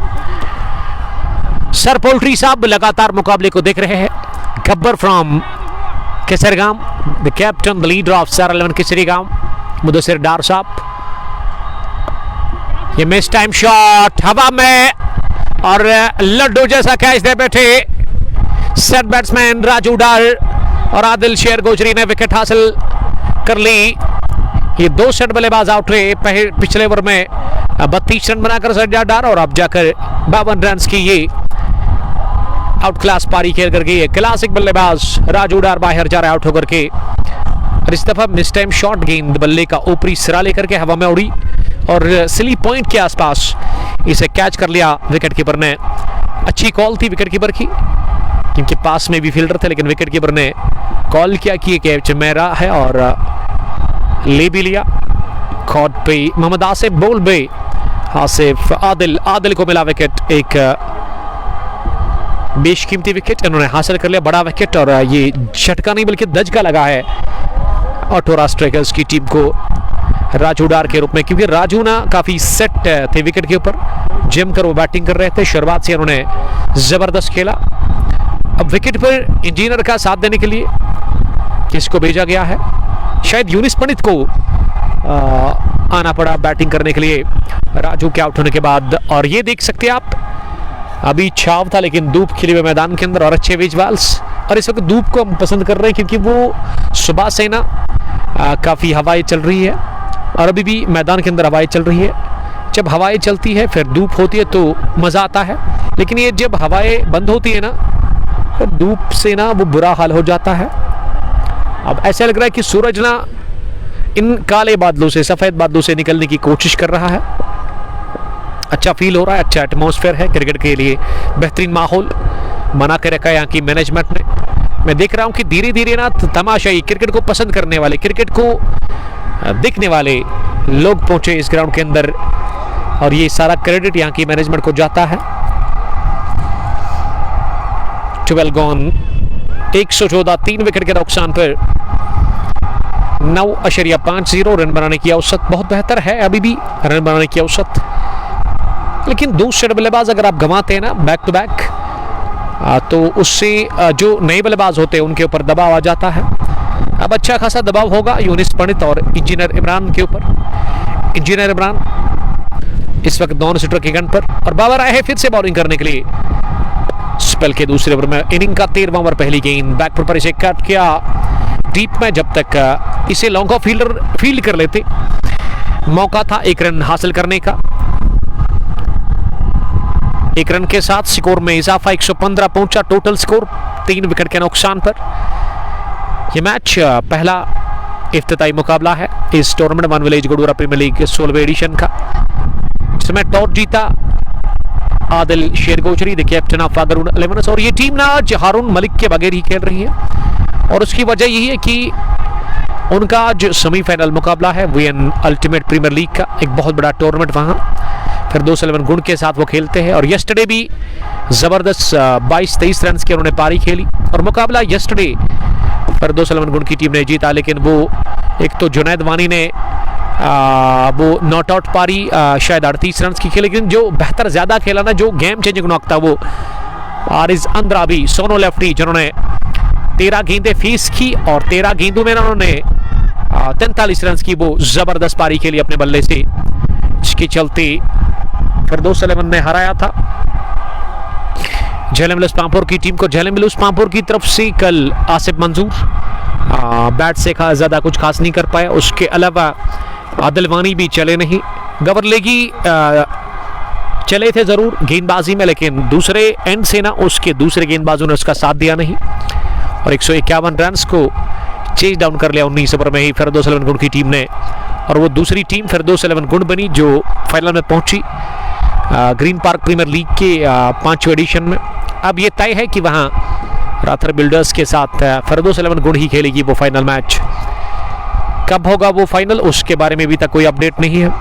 सर पोल्ट्री साहब लगातार मुकाबले को देख रहे हैं। Gabbar from Kesargaon, the captain the leader of sir 11 Kesrigaon, Mudassir Dar sahab. ये मिस टाइम शॉट हवा में और लड्डू जैसा कैच दे बैठे सेट बैट्समैन राजू डार और आदिल शेर गोजरी ने विकेट हासिल कर ली। ये 2 सेट बल्लेबाज आउट रहे पिछले ओवर में 32 रन बनाकर सज्जाद डार, और अब जाकर 52 रन की ये आउट क्लास पारी खेल कर गई है। क्लासिक बल्लेबाज राजू डार बाहर जा रहा है आउट होकर के, और इस दफा मिस टाइम शॉट गेंद बल्ले का ऊपरी सिरा लेकर के हवा में उड़ी और सिली पॉइंट के आसपास इसे कैच कर लिया विकेट कीपर ने। अच्छी कॉल थी विकेट कीपर की, क्योंकि पास में भी फील्डर थे, लेकिन विकेट कीपर ने कॉल किया कि कैच मेरा है और ले भी लिया। कॉट पे मोहम्मद आसिफ बोल बे आसिफ आदिल को मिला विकेट, एक बेशकीमती विकेट इन्होंने हासिल कर लिया, बड़ा विकेट, और ये झटका नहीं बल्कि दजका लगा है ऑटोरा स्ट्राइकर्स की टीम को राजू डार के रूप में, क्योंकि राजू ना काफी सेट थे विकेट के ऊपर, जमकर वो बैटिंग कर रहे थे। शुरुआत से उन्होंने जबरदस्त खेला। अब विकेट पर इंजीनियर का साथ देने के लिए किसको भेजा गया है? शायद यूनिस पंडित को आना पड़ा बैटिंग करने के लिए राजू के आउट होने के बाद। और ये देख सकते हैं आप, अभी छाव था लेकिन धूप खिले हुए मैदान के अंदर और अच्छे विजुअल्स, और इस वक्त धूप को हम पसंद कर रहे हैं क्योंकि वो सुबह से ना काफ़ी हवाएं चल रही है, और अभी भी मैदान के अंदर हवाएं चल रही है। जब हवाएं चलती है फिर धूप होती है तो मज़ा आता है, लेकिन ये जब हवाएं बंद होती है ना तो धूप से ना वो बुरा हाल हो जाता है। अब ऐसा लग रहा है कि सूरज ना इन काले बादलों से, सफ़ेद बादलों से निकलने की कोशिश कर रहा है। अच्छा फील हो रहा है, अच्छा एटमॉस्फेयर है, क्रिकेट के लिए बेहतरीन माहौल बना के रखा है यहाँ की मैनेजमेंट ने। मैं देख रहा हूँ कि धीरे धीरे ना तमाशाई क्रिकेट को पसंद करने वाले, क्रिकेट को देखने वाले लोग पहुंचे इस ग्राउंड के अंदर, और ये सारा क्रेडिट यहाँ की मैनेजमेंट को जाता है। 12 गॉन, 114, 3 विकेट के नुकसान पर 9.50 रन बनाने की औसत, बहुत बेहतर है अभी भी रन बनाने की औसत, लेकिन 2 सेट बल्लेबाज अगर आप गंवाते हैं ना बैक टू बैक, तो उससे जो नए बल्लेबाज होते हैं उनके ऊपर दबाव आ जाता है। अब अच्छा खासा दबाव होगा यूनिस पंडित और इंजीनियर इमरान के ऊपर। इंजीनियर इमरान इस वक्त नॉन सिटर के गन पर, और बाबर आए हैं फिर से बॉलिंग करने के लिए। स्पेल के दूसरे ओवर में इनिंग का 13वां ओवर, पहली गेंद बैकफुट पर इसे कट किया डीप में, जब तक इसे लॉन्ग ऑफ फील्डर फील्ड कर लेते मौका था 1 रन हासिल करने का। 1 रन के साथ स्कोर में इजाफा, 115 पहुंचा टोटल स्कोर 3 विकेट के नुकसान पर। यह मैच पहला इफ्तिताई मुकाबला है इस tournament one village Gudoora premier league 16वें एडिशन का, जिसमें टॉस जीता Adil Sher Gochari, the captain of Fagroon 11, और ये टीम ना आज हारून मलिक के बगैर ही खेल रही है, और उसकी वजह यही है कि उनका आज सेमीफाइनल मुकाबला है वीएन अल्टीमेट प्रीमियर लीग का, एक बहुत बड़ा टूर्नामेंट वहां फिरदौस 11 गुण के साथ वो खेलते हैं। और यस्टरडे भी जबरदस्त 22-23 रन की उन्होंने पारी खेली, और मुकाबला यस्टरडे फिरदौस 11 गुण की टीम ने जीता, लेकिन वो एक तो जुनैद वानी ने वो नॉट आउट पारी शायद 38 रन की खेली, लेकिन जो बेहतर ज्यादा खेला ना, जो गेम चेंजिंग नॉक था, वो आरिज अंद्राबी सोनो लेफ्टी, जिन्होंने 13 गेंदें फेस की और 13 गेंदों में उन्होंने 43 रन की वो जबरदस्त पारी खेली अपने बल्ले से, जिसके चलते फिरदौस 11 ने हराया था झेलम विल्स पामपुर की टीम को। झेलम विल्स पामपुर की तरफ से कल आसिफ मंजूर बैट से ज्यादा कुछ खास नहीं कर पाया, उसके अलावा आदिल वानी भी चले नहीं। गवरलेगी चले थे जरूर गेंदबाजी में, लेकिन दूसरे एंड से ना उसके दूसरे गेंदबाजों ने उसका साथ दिया नहीं, और 151 रन को चेज डाउन कर लिया 19 ओवर में ही फिरदौस 11 गुण की टीम ने, और वो दूसरी टीम फिरदौस 11 गुण बनी जो फाइनल में पहुंची। ग्रीन पार्क प्रीमियर लीग के 5वें एडिशन में। अब ये तय है कि वहां राथर बिल्डर्स के साथ फरदोस 11 गुड़ ही खेलेगी वो फाइनल मैच। कब होगा वो फाइनल, उसके बारे में अभी तक कोई अपडेट नहीं है।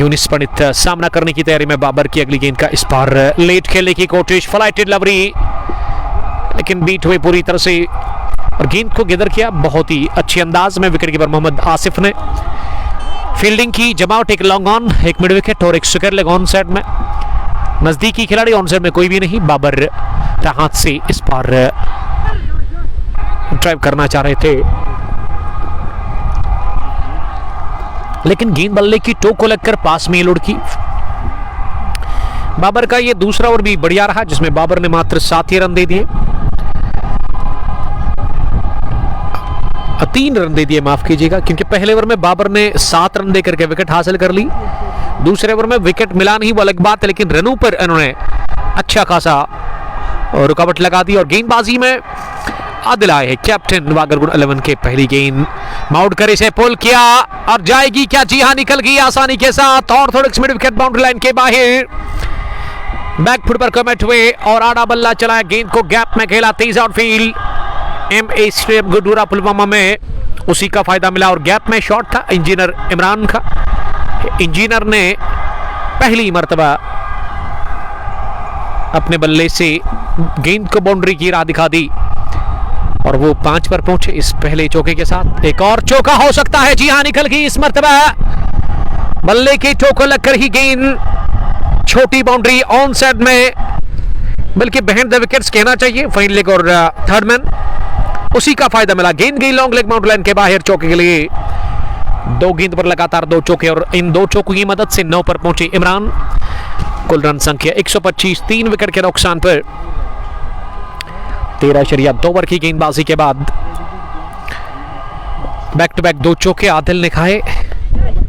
यूनिस पंडित सामना करने की तैयारी में बाबर की अगली गेंद का इस बार लेट खेलने की कोशिश, फ्लाइटेड लवरी लेकिन बीट हुए पूरी तरह से और गेंद को गिदर किया बहुत ही अच्छे अंदाज में विकेट कीपर मोहम्मद आसिफ ने। फील्डिंग की जमावट, एक लॉन्ग ऑन, एक मिड विकेट और एक स्क्वायर लेग ऑन साइड में। नजदीकी खिलाड़ी ऑन साइड में कोई भी नहीं। बाबर हाथ से इस बार ड्राइव करना चाह रहे थे लेकिन गेंद बल्ले की टो को लगकर पास में लुढ़की। बाबर का ये दूसरा ओवर भी बढ़िया रहा जिसमें बाबर ने मात्र 7 ही रन दे दिए, 3 रन दे दिए माफ कीजिएगा, क्योंकि पहले ओवर में बाबर ने 7 रन देकर के विकेट हासिल कर ली। दूसरे ओवर में विकेट मिला नहीं वो अलग बात है, लेकिन रनों पर इन्होंने अच्छा खासा रुकावट लगा दी। और गेंदबाजी में आदिल आए हैं, कैप्टन वागरगुन 11 के पहली गेंद माउंट करे से पुल किया और जाएगी क्या? जी हां, निकल गई आसानी के साथ और थोड़े मिड विकेट बाउंड्री लाइन के बाहर। बैक फुट पर कमिट हुए और आड़ा बल्ला चलाया, गेंद को गैप में खेला तेज आउटफील्ड। MA स्टेडियम गुडूरा पुलवामा में उसी का फायदा मिला और गैप में शॉट था इंजीनियर इमरान का। इंजीनियर ने पहली मर्तबा अपने बल्ले से गेंद को बाउंड्री की राह दिखा दी और वो 5 पर पहुंचे इस पहले चौके के साथ। एक और चौका हो सकता है, जी हां निकल गई इस मर्तबा बल्ले के चौको लगकर ही गेंद छोटी बाउंड्री ऑन साइड में, बल्कि बिहाइंड द विकेट्स कहना चाहिए। फाइन लेग और थर्ड मैन उसी का फायदा मिला, गेंद गई लॉन्ग लेग बाउंड्री लाइन के बाहर चौके के लिए। 2 गेंद पर लगातार 2 चौके और इन 2 चौकों की मदद से 9 पर पहुंचे इमरान। कुल रन संख्या 125, 3 विकेट के नुकसान पर 13.2 ओवर की गेंदबाजी के बाद बैक टू बैक 2 चौके आदिल ने खाए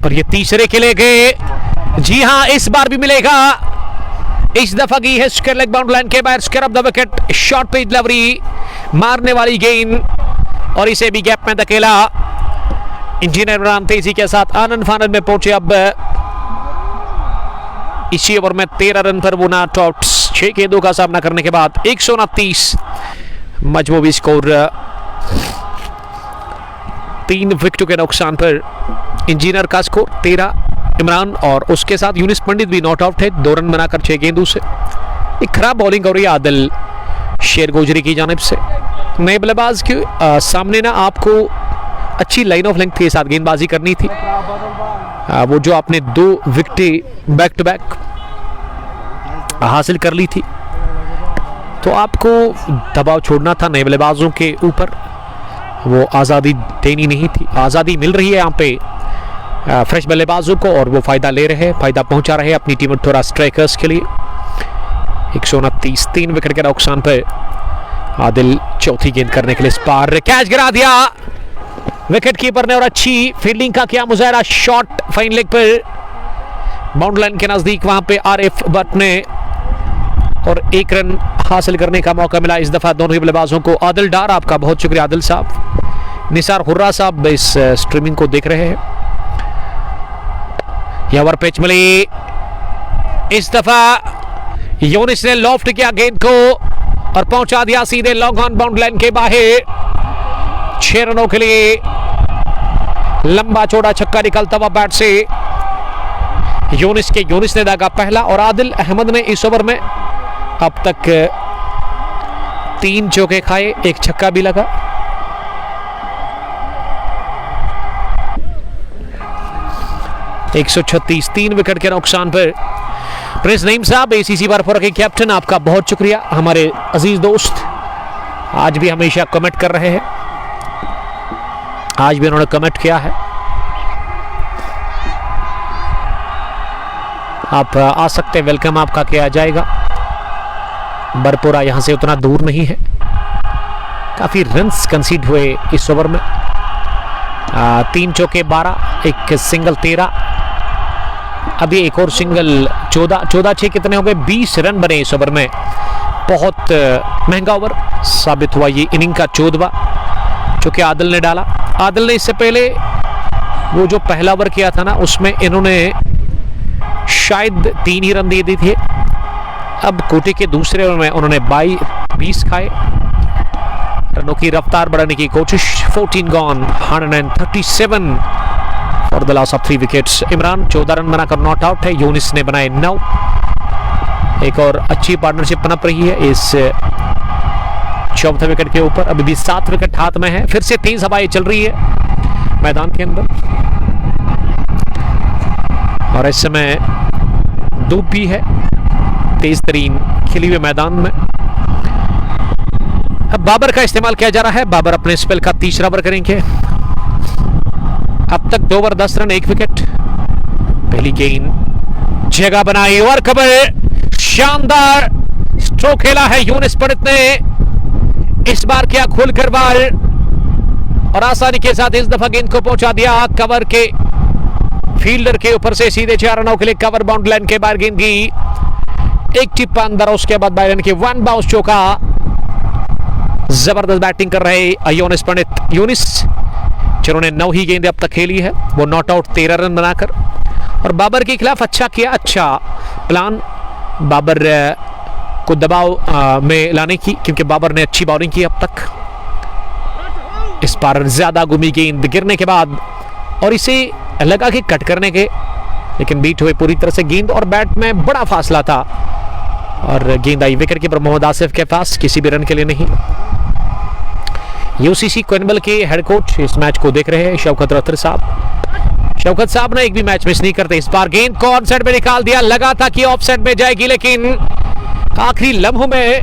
और ये तीसरे के लिए गए। जी हां इस बार भी मिलेगा, इस दफा की है स्क्वायर लेग बाउंड्री लाइन के बाहर, square of the wicket, short पे डिलीवरी, मारने वाली गेंद और इसे भी गैप में धकेला। इंजीनियर इमरान तेजी के साथ आनंद फानंद में पहुंचे। अब इसी ओवर में 13 रन पर वो नॉट आउट, 6 गेंदों का सामना करने के बाद 129 मजमूवी स्कोर। 3 विकेटों के नुकसान पर इंजीनियर का स्कोर 13, इमरान और उसके साथ यूनिस पंडित भी नॉट आउट है 2 रन बनाकर 6 गेंदों से। एक खराब बॉलिंग हो रही है आदिल शेर गोजरी की जानिब से। नए बल्लेबाज के सामने ना आपको अच्छी लाइन ऑफ लेंथ के साथ गेंदबाजी करनी थी। वो जो आपने 2 विकेटें बैक टू बैक हासिल कर ली थी तो आपको दबाव छोड़ना था नए बल्लेबाजों के ऊपर, वो आज़ादी देनी नहीं थी। आज़ादी मिल रही है यहाँ पे फ्रेश बल्लेबाजों को और वो फायदा ले रहे हैं, फायदा पहुंचा रहे हैं अपनी टीम थोड़ा स्ट्राइकर्स के लिए। 129, 3 विकेट के नुकसान पर आदिल चौथी गेंद करने के लिए इस पार कैच गिरा दिया विकेट कीपर ने और अच्छी फील्डिंग का किया मुजाहरा। शॉट फाइन लेग पर बाउंड्री लाइन के नजदीक वहां पे आरिफ भट्ट ने और 1 रन हासिल करने का मौका मिला इस दफा दोनों ही बल्लेबाजों को। आदिल डार, आपका बहुत शुक्रिया आदिल साहब। निसार हुर्रा साहब इस स्ट्रीमिंग को देख रहे हैं। यहां पिच मिली, इस दफा यूनिस ने लॉफ्ट किया गेंद को और पहुंचा दिया सीधे लॉन्ग ऑन बाउंड्री लाइन के बाहर। 6 रनों के लिए लंबा चौड़ा छक्का निकलता हुआ बैट से यूनिस ने दागा पहला और आदिल अहमद ने इस ओवर में अब तक 3 चौके खाए, 1 छक्का भी लगा। (136) 3 विकेट के नुकसान पर प्रिंस नईम साहब ACC बारपुरा के कैप्टन, आपका बहुत शुक्रिया। हमारे अजीज दोस्त आज भी हमेशा कमेंट कर रहे हैं, आज भी उन्होंने कमेंट किया है। आप आ सकते हैं, वेलकम आपका किया जाएगा। बरपुरा यहां से उतना दूर नहीं है। काफी रन्स कंसीड हुए इस ओवर में, 3 चौके 12, 1 सिंगल 13, अभी एक और सिंगल 14-6 कितने हो गए, 20 रन बने इस ओवर में। बहुत महंगा ओवर साबित हुआ ये इनिंग का 14वां जो कि आदिल ने डाला। आदिल ने इससे पहले वो जो पहला ओवर किया था ना उसमें इन्होंने शायद 3 ही रन दिए दी थे। अब कोटे के दूसरे ओवर में उन्होंने 20 खाए। रनों की रफ्तार बढ़ाने की कोशिश। 14 gone, 137 for the loss of 3 wickets. Imran 14 run बनाकर नॉट आउट है। यूनिस ने बनाए 9। एक और अच्छी पार्टनरशिप पनप रही है इस चौथे विकेट के ऊपर। अभी भी 7 विकेट हाथ में है। फिर से तेज हवाएं चल रही है मैदान के अंदर और इस समय धूप भी है तेज तरीन खिली हुए मैदान में। अब बाबर का इस्तेमाल किया जा रहा है। बाबर अपने स्पेल का तीसरा ओवर करेंगे। अब तक 2 ओवर 10 रन 1 विकेट। पहली गेंद जगह बनाई और कवर, शानदार स्ट्रोक खेला है यूनिस पंडित ने। इस बार क्या खुलकर बाल और आसानी के साथ इस दफा गेंद को पहुंचा दिया कवर के फील्डर के ऊपर से सीधे 4 रनों के लिए। कवर बाउंड लाइन के बाहर गेंद की एक टिप्पा अंदर, उसके बाद बायरन के 1 बाउंस चौका। जबरदस्त बैटिंग कर रहे यूनिस पंडित। यूनिस जिन्होंने 9 ही गेंदें अब तक खेली है, वो नॉट आउट 13 रन बनाकर और बाबर के खिलाफ अच्छा किया। अच्छा प्लान बाबर को दबाव में लाने की, क्योंकि बाबर ने अच्छी बॉलिंग की अब तक। इस बार ज्यादा घूमी गेंद गिरने के बाद और इसे लगा कि कट करने के, लेकिन बीट हुए पूरी तरह से गेंद और बैट में बड़ा फासला था और गेंद आई विकेट कीपर मोहम्मद आसिफ के पास, किसी भी रन के लिए नहीं। यूसीसी कोइनबल के हेड कोच इस मैच को देख रहे हैं शौकत रतर साहब। शौकत साहब ने एक भी मैच मिस नहीं करते। इस बार गेंद को ऑन साइड में निकाल दिया, लगा था कि ऑफ साइड में जाएगी, लेकिन आखिरी लम्हों में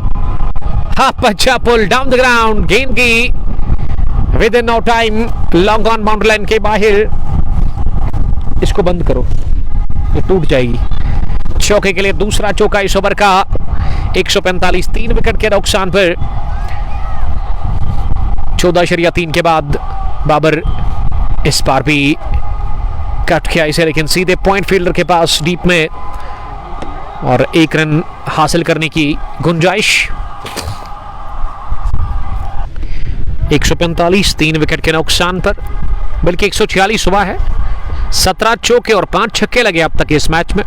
हाफ पंचा पुल डाउन द ग्राउंड। गेंद की within no time long on boundary line के बाहर। इसको बंद करो, ये टूट जाएगी। चौके के लिए दूसरा चौका इस ओवर का। 145 3 विकेट के नुकसान पर 14.3 के बाद बाबर इस बार भी कट किया इसे, लेकिन सीधे पॉइंट फील्डर के पास डीप में और 1 रन हासिल करने की गुंजाइश। 145 3 विकेट के नुकसान पर, बल्कि 146 हुआ है। 17 चौके और 5 छक्के लगे अब तक इस मैच में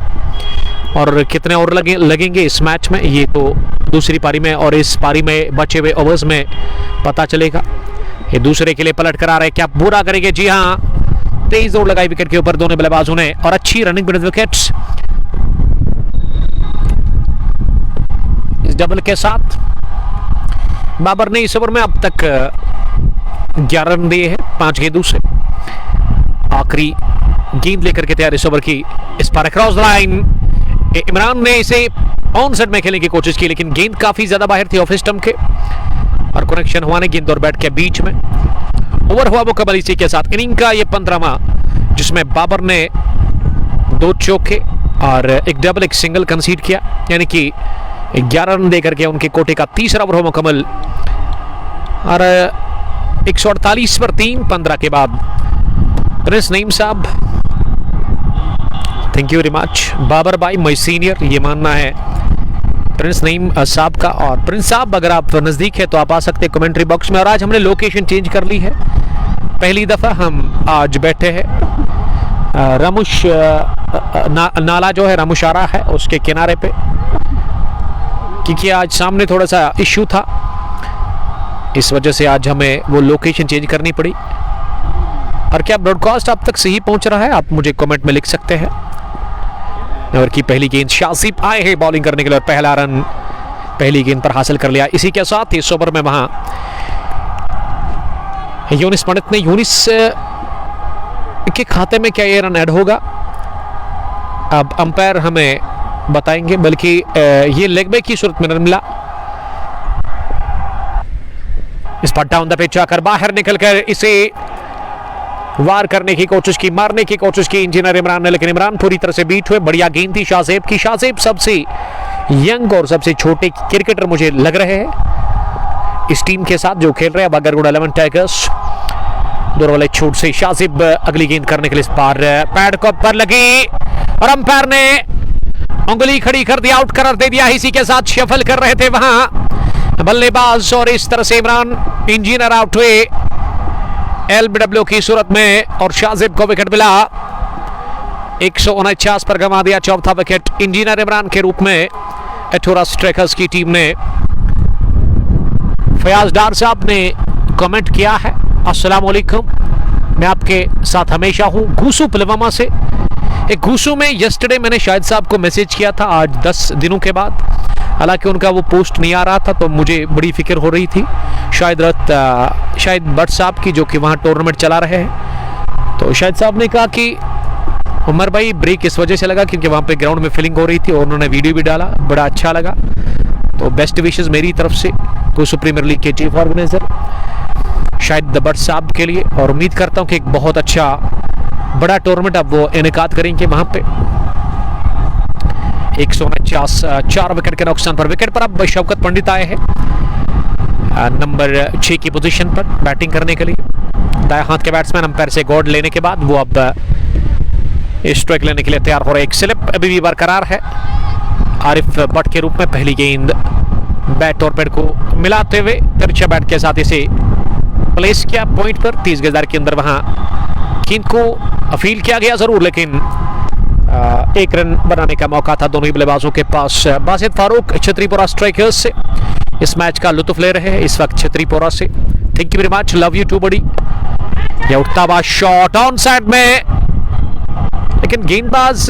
और कितने और लगेंगे इस मैच में ये तो दूसरी पारी में और इस पारी में बचे हुए ओवर्स में पता चलेगा। ये दूसरे के लिए पलट कर आ रहे, क्या पूरा करेंगे? जी हाँ, तेज दौड़ लगाई विकेट के ऊपर दोनों बल्लेबाजों ने और अच्छी रनिंग विद विकेट्स। इस डबल के साथ बाबर ने इस ओवर में अब तक 11 रन दिए हैं 5 गेंदों से। आखिरी गेंद लेकर के तैयार इस ओवर की। इस पर क्रॉस लाइन, इमरान ने इसे ऑन साइड में खेलने की कोशिश की, लेकिन गेंद काफी ज्यादा बाहर थी ऑफ स्टंप के और कनेक्शन हुआ नहीं गेंद और बैट के बीच में। ओवर हुआ मुकम्मल इसी के साथ। इनिंग का ये 15वां, जिसमें बाबर ने 2 चौके और एक डबल एक सिंगल कंसीड किया, यानी कि 11 रन देकर के उनके कोटे का तीसरा ओवर हो मुकम्मल और 148 पर 3 15 के बाद प्रिंस नईम साहब, thank you very much. Babar भाई माय सीनियर, ये मानना है प्रिंस नईम साहब का। और प्रिंस साहब अगर आप नज़दीक है तो आप आ सकते हैं कमेंट्री बॉक्स में। और आज हमने लोकेशन चेंज कर ली है, पहली दफ़ा हम आज बैठे हैं रामुश नाला जो है रामुशारा है उसके किनारे पे, क्योंकि आज सामने थोड़ा सा इश्यू था, इस वजह से आज हमें वो लोकेशन चेंज करनी पड़ी। और क्या ब्रॉडकास्ट आप तक सही पहुंच रहा है? आप मुझे कमेंट में लिख सकते हैं। ओवर की पहली गेंद, शासिब आए हैं बॉलिंग करने के लिए और पहला रन पहली गेंद पर हासिल कर लिया। इसी के साथ इस ओवर में वहां यूनिस पंडित ने, यूनिस के खाते में क्या ये रन ऐड होगा अब अंपायर हमें बताएंगे, बल्कि ये लेग बैक की सूरत में रन मिला। इस पर डाउन द पिच आकर बाहर निकलकर इसे वार करने की कोशिश की, मारने की कोशिश की इंजीनियर इमरान ने, लेकिन इमरान पूरी तरह से बीट हुए। बढ़िया गेंद थी शाहजेब की। शाहजेब सबसे यंग और सबसे छोटे क्रिकेटर मुझे लग रहे हैं इस टीम के साथ जो खेल रहे हैं बागरगुड़ा 11 टाइगर्स। दूर वाले छूट से शाहजेब अगली गेंद करने के लिए इस बार पैड को पर लगी और अंपायर ने उंगली खड़ी कर दी, आउट करार दे दिया। इसी के साथ शफल कर रहे थे वहां बल्लेबाज और इस तरह से इमरान इंजीनियर आउट हुए एलबीडब्ल्यू की सूरत में और शाहजेब को विकेट मिला। 149 पर गंवा दिया चौथा विकेट इंजीनियर इमरान के रूप में एथोरा स्ट्राइकर्स की टीम ने। फयाज डार साहब ने कमेंट किया है, अस्सलाम वालेकुम, मैं आपके साथ हमेशा हूं। घूसू पुलवामा से, एक घूसू में यस्टरडे मैंने शाहिद साहब को मैसेज किया था, आज 10 दिनों के बाद। हालांकि उनका वो पोस्ट नहीं आ रहा था तो मुझे बड़ी फिक्र हो रही थी शाहिद भट्ट साहब की, जो कि वहाँ टूर्नामेंट चला रहे हैं। तो शाहिद साहब ने कहा कि उमर भाई ब्रेक इस वजह से लगा क्योंकि वहाँ पे ग्राउंड में फीलिंग हो रही थी, और उन्होंने वीडियो भी डाला, बड़ा अच्छा लगा। तो बेस्ट विशेस मेरी तरफ से घूसू प्रीमियर लीग के चीफ ऑर्गेनाइजर शाहिद भट्ट साहब के लिए, और उम्मीद करता हूँ कि एक बहुत अच्छा बड़ा टूर्नामेंट अब वो इनेकाद करेंगे वहाँ पे। 149 4 विकेट के नुकसान पर। विकेट पर अब शौकत पंडित आए हैं नंबर 6 की पोजीशन पर बैटिंग करने के लिए। दाएं हाथ के बैट्समैन अंपायर से गॉड लेने के बाद वो अब स्ट्राइक लेने के लिए तैयार हो रहे। एक स्लिप अभी भी बरकरार है आरिफ भट्ट के रूप में। पहली गेंद बैट और पैड को मिलाते हुए तिरछा बैट के साथ इसे प्लेस किया पॉइंट पर। 30 गजदार के अंदर वहां गेंद को अपील किया गया जरूर, लेकिन एक रन बनाने का मौका था दोनों ही बल्लेबाजों के पास। बासित फारूक छतरीपुरा स्ट्राइकर्स से इस मैच का लुत्फ ले रहे हैं इस वक्त छतरीपुरा से। Thank you very much, love you too बड़ी। यह उठता हुआ शॉट ऑन साइड में, लेकिन गेंदबाज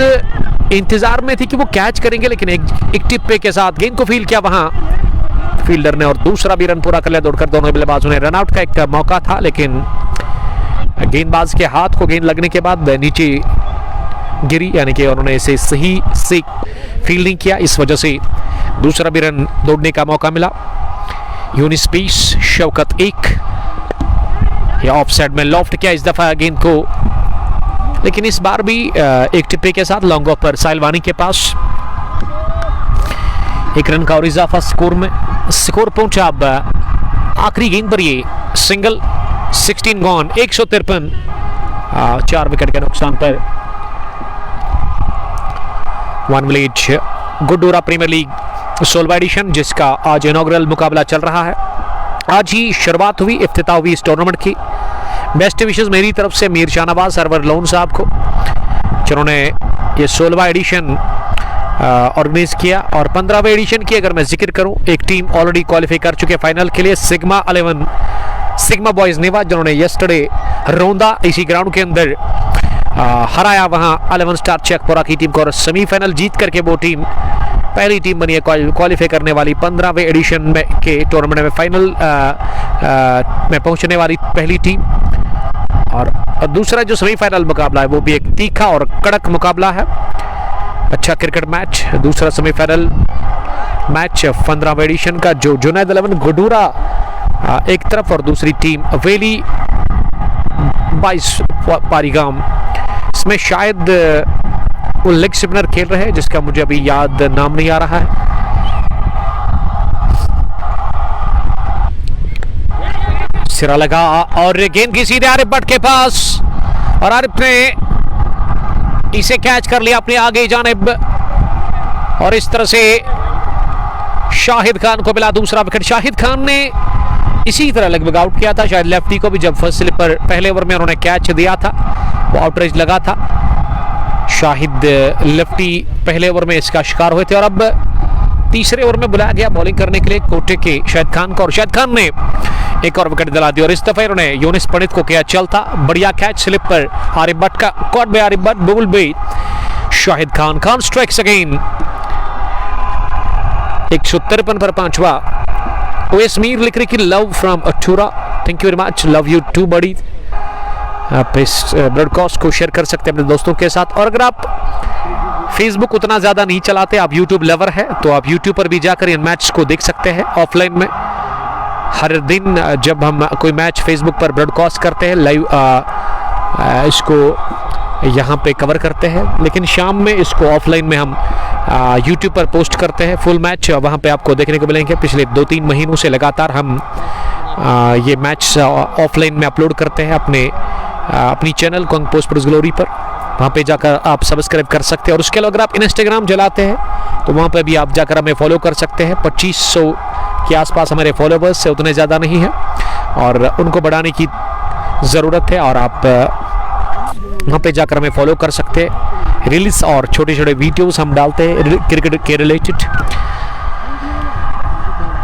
इंतजार में थी कि वो कैच करेंगे, लेकिन एक टिप्पे के साथ गेंद को फील किया वहां फील्डर ने, और दूसरा भी रन पूरा कर लिया दौड़कर दोनों बल्लेबाजों ने। रनआउट का एक मौका था, लेकिन गेंदबाज के हाथ को गेंद लगने के बाद नीचे गिरी, यानी कि उन्होंने इसे सही से फील्डिंग किया, इस वजह से दूसरा भी रन दौड़ने का मौका मिला। यूनिस पीस शौकत 1 ऑफ साइड में लॉफ्ट किया इस दफा गेंद को, लेकिन इस बार भी एक टिप्पे के साथ लॉन्ग ऑफ पर साइलवानी के पास। 1 रन का और इजाफा स्कोर में। स्कोर पहुंचा अब आखिरी गेंद पर ये सिंगल। 16 गॉन, 153 4 विकेट के नुकसान पर। One village Gudoora premier league 16वां एडिशन, जिसका आज इनॉग्रल मुकाबला चल रहा है। आज ही शुरुआत हुई, इफ्तिताह हुई इस टूर्नामेंट की। बेस्ट विशेस मेरी तरफ से मीर शाहनवाज सरवर लोन साहब को, जिन्होंने ये 16वां एडिशन ऑर्गेनाइज किया। और 15वें एडिशन की अगर मैं जिक्र करूं, एक टीम ऑलरेडी क्वालिफाई कर चुके फाइनल के लिए, सिग्मा 11 सिग्मा बॉयज नेवा, जिन्होंने यस्टरडे रोंदा इसी ग्राउंड के अंदर हराया वहां 11 स्टार चेकपुरा की टीम को, और सेमीफाइनल जीत करके वो टीम पहली टीम बनी है क्वालिफाई करने वाली 15वें एडिशन में के टूर्नामेंट में फाइनल में पहुंचने वाली पहली टीम। और दूसरा जो सेमीफाइनल मुकाबला है वो भी एक तीखा और कड़क मुकाबला है, अच्छा क्रिकेट मैच। दूसरा सेमीफाइनल मैच 15वें एडिशन का, जो जुनैद 11 गुडूरा एक तरफ और दूसरी टीम वेली 22 पारीगाम। इसमें शायद वो लेग स्पिनर खेल रहे हैं जिसका मुझे अभी याद नाम नहीं आ रहा है। सिरा लगा और गेंद की सीधे आरिफ भट्ट के पास, और आरिफ ने इसे कैच कर लिया अपने आगे जानिब, और इस तरह से शाहिद खान को मिला दूसरा विकेट। शाहिद खान ने इसी तरह लगभग आउट किया था शायद लेफ्टी को भी, जब फर्स्ट स्लिप पर पहले ओवर में उन्होंने कैच दिया था, वो आउटरेज लगा था। शाहिद लेफ्टी पहले ओवर में इसका शिकार हुए थे, और अब तीसरे ओवर में बुलाया गया बॉलिंग करने के लिए कोटे के शाहिद खान को, और शाहिद खान ने एक और विकेट दिला दिया। और इस दफा इन्होंने यूनिस पंडित को किया चलता, बढ़िया कैच स्लिप पर आरिफ भट्ट का, caught by Arif Bhat, bowled by Shahid Khan. Khan strikes again. 153 पर 5वां। ओएस मीर लिख रही कि love from Athoora, thank you very much, love you too buddy. आप इस ब्रॉडकास्ट को शेयर कर सकते हैं अपने दोस्तों के साथ, और अगर आप फेसबुक उतना ज़्यादा नहीं चलाते, आप यूट्यूब लवर है, तो आप यूट्यूब पर भी जाकर इन मैच को देख सकते हैं ऑफलाइन में। हर दिन जब हम कोई मैच फेसबुक पर ब्रॉडकास्ट करते हैं लाइव, इसको यहाँ पे कवर करते हैं, लेकिन शाम में इसको ऑफलाइन में हम यूट्यूब पर पोस्ट करते हैं फुल मैच, वहाँ पे आपको देखने को मिलेंगे। पिछले 2-3 महीनों से लगातार हम ये मैच ऑफलाइन में अपलोड करते हैं अपनी चैनल कुंग पोस्ट ग्लोरी पर, वहाँ पे जाकर आप सब्सक्राइब कर सकते हैं। और उसके अलावा अगर आप इंस्टाग्राम चलाते हैं तो वहाँ पे भी आप जाकर हमें फॉलो कर सकते हैं। 2500 के आसपास हमारे फॉलोवर्स से, उतने ज़्यादा नहीं है, और उनको बढ़ाने की ज़रूरत है, और आप वहाँ पे जाकर हमें फॉलो कर सकते हैं। रील्स और छोटे छोटे वीडियोस हम डालते हैं क्रिकेट के रिलेटेड।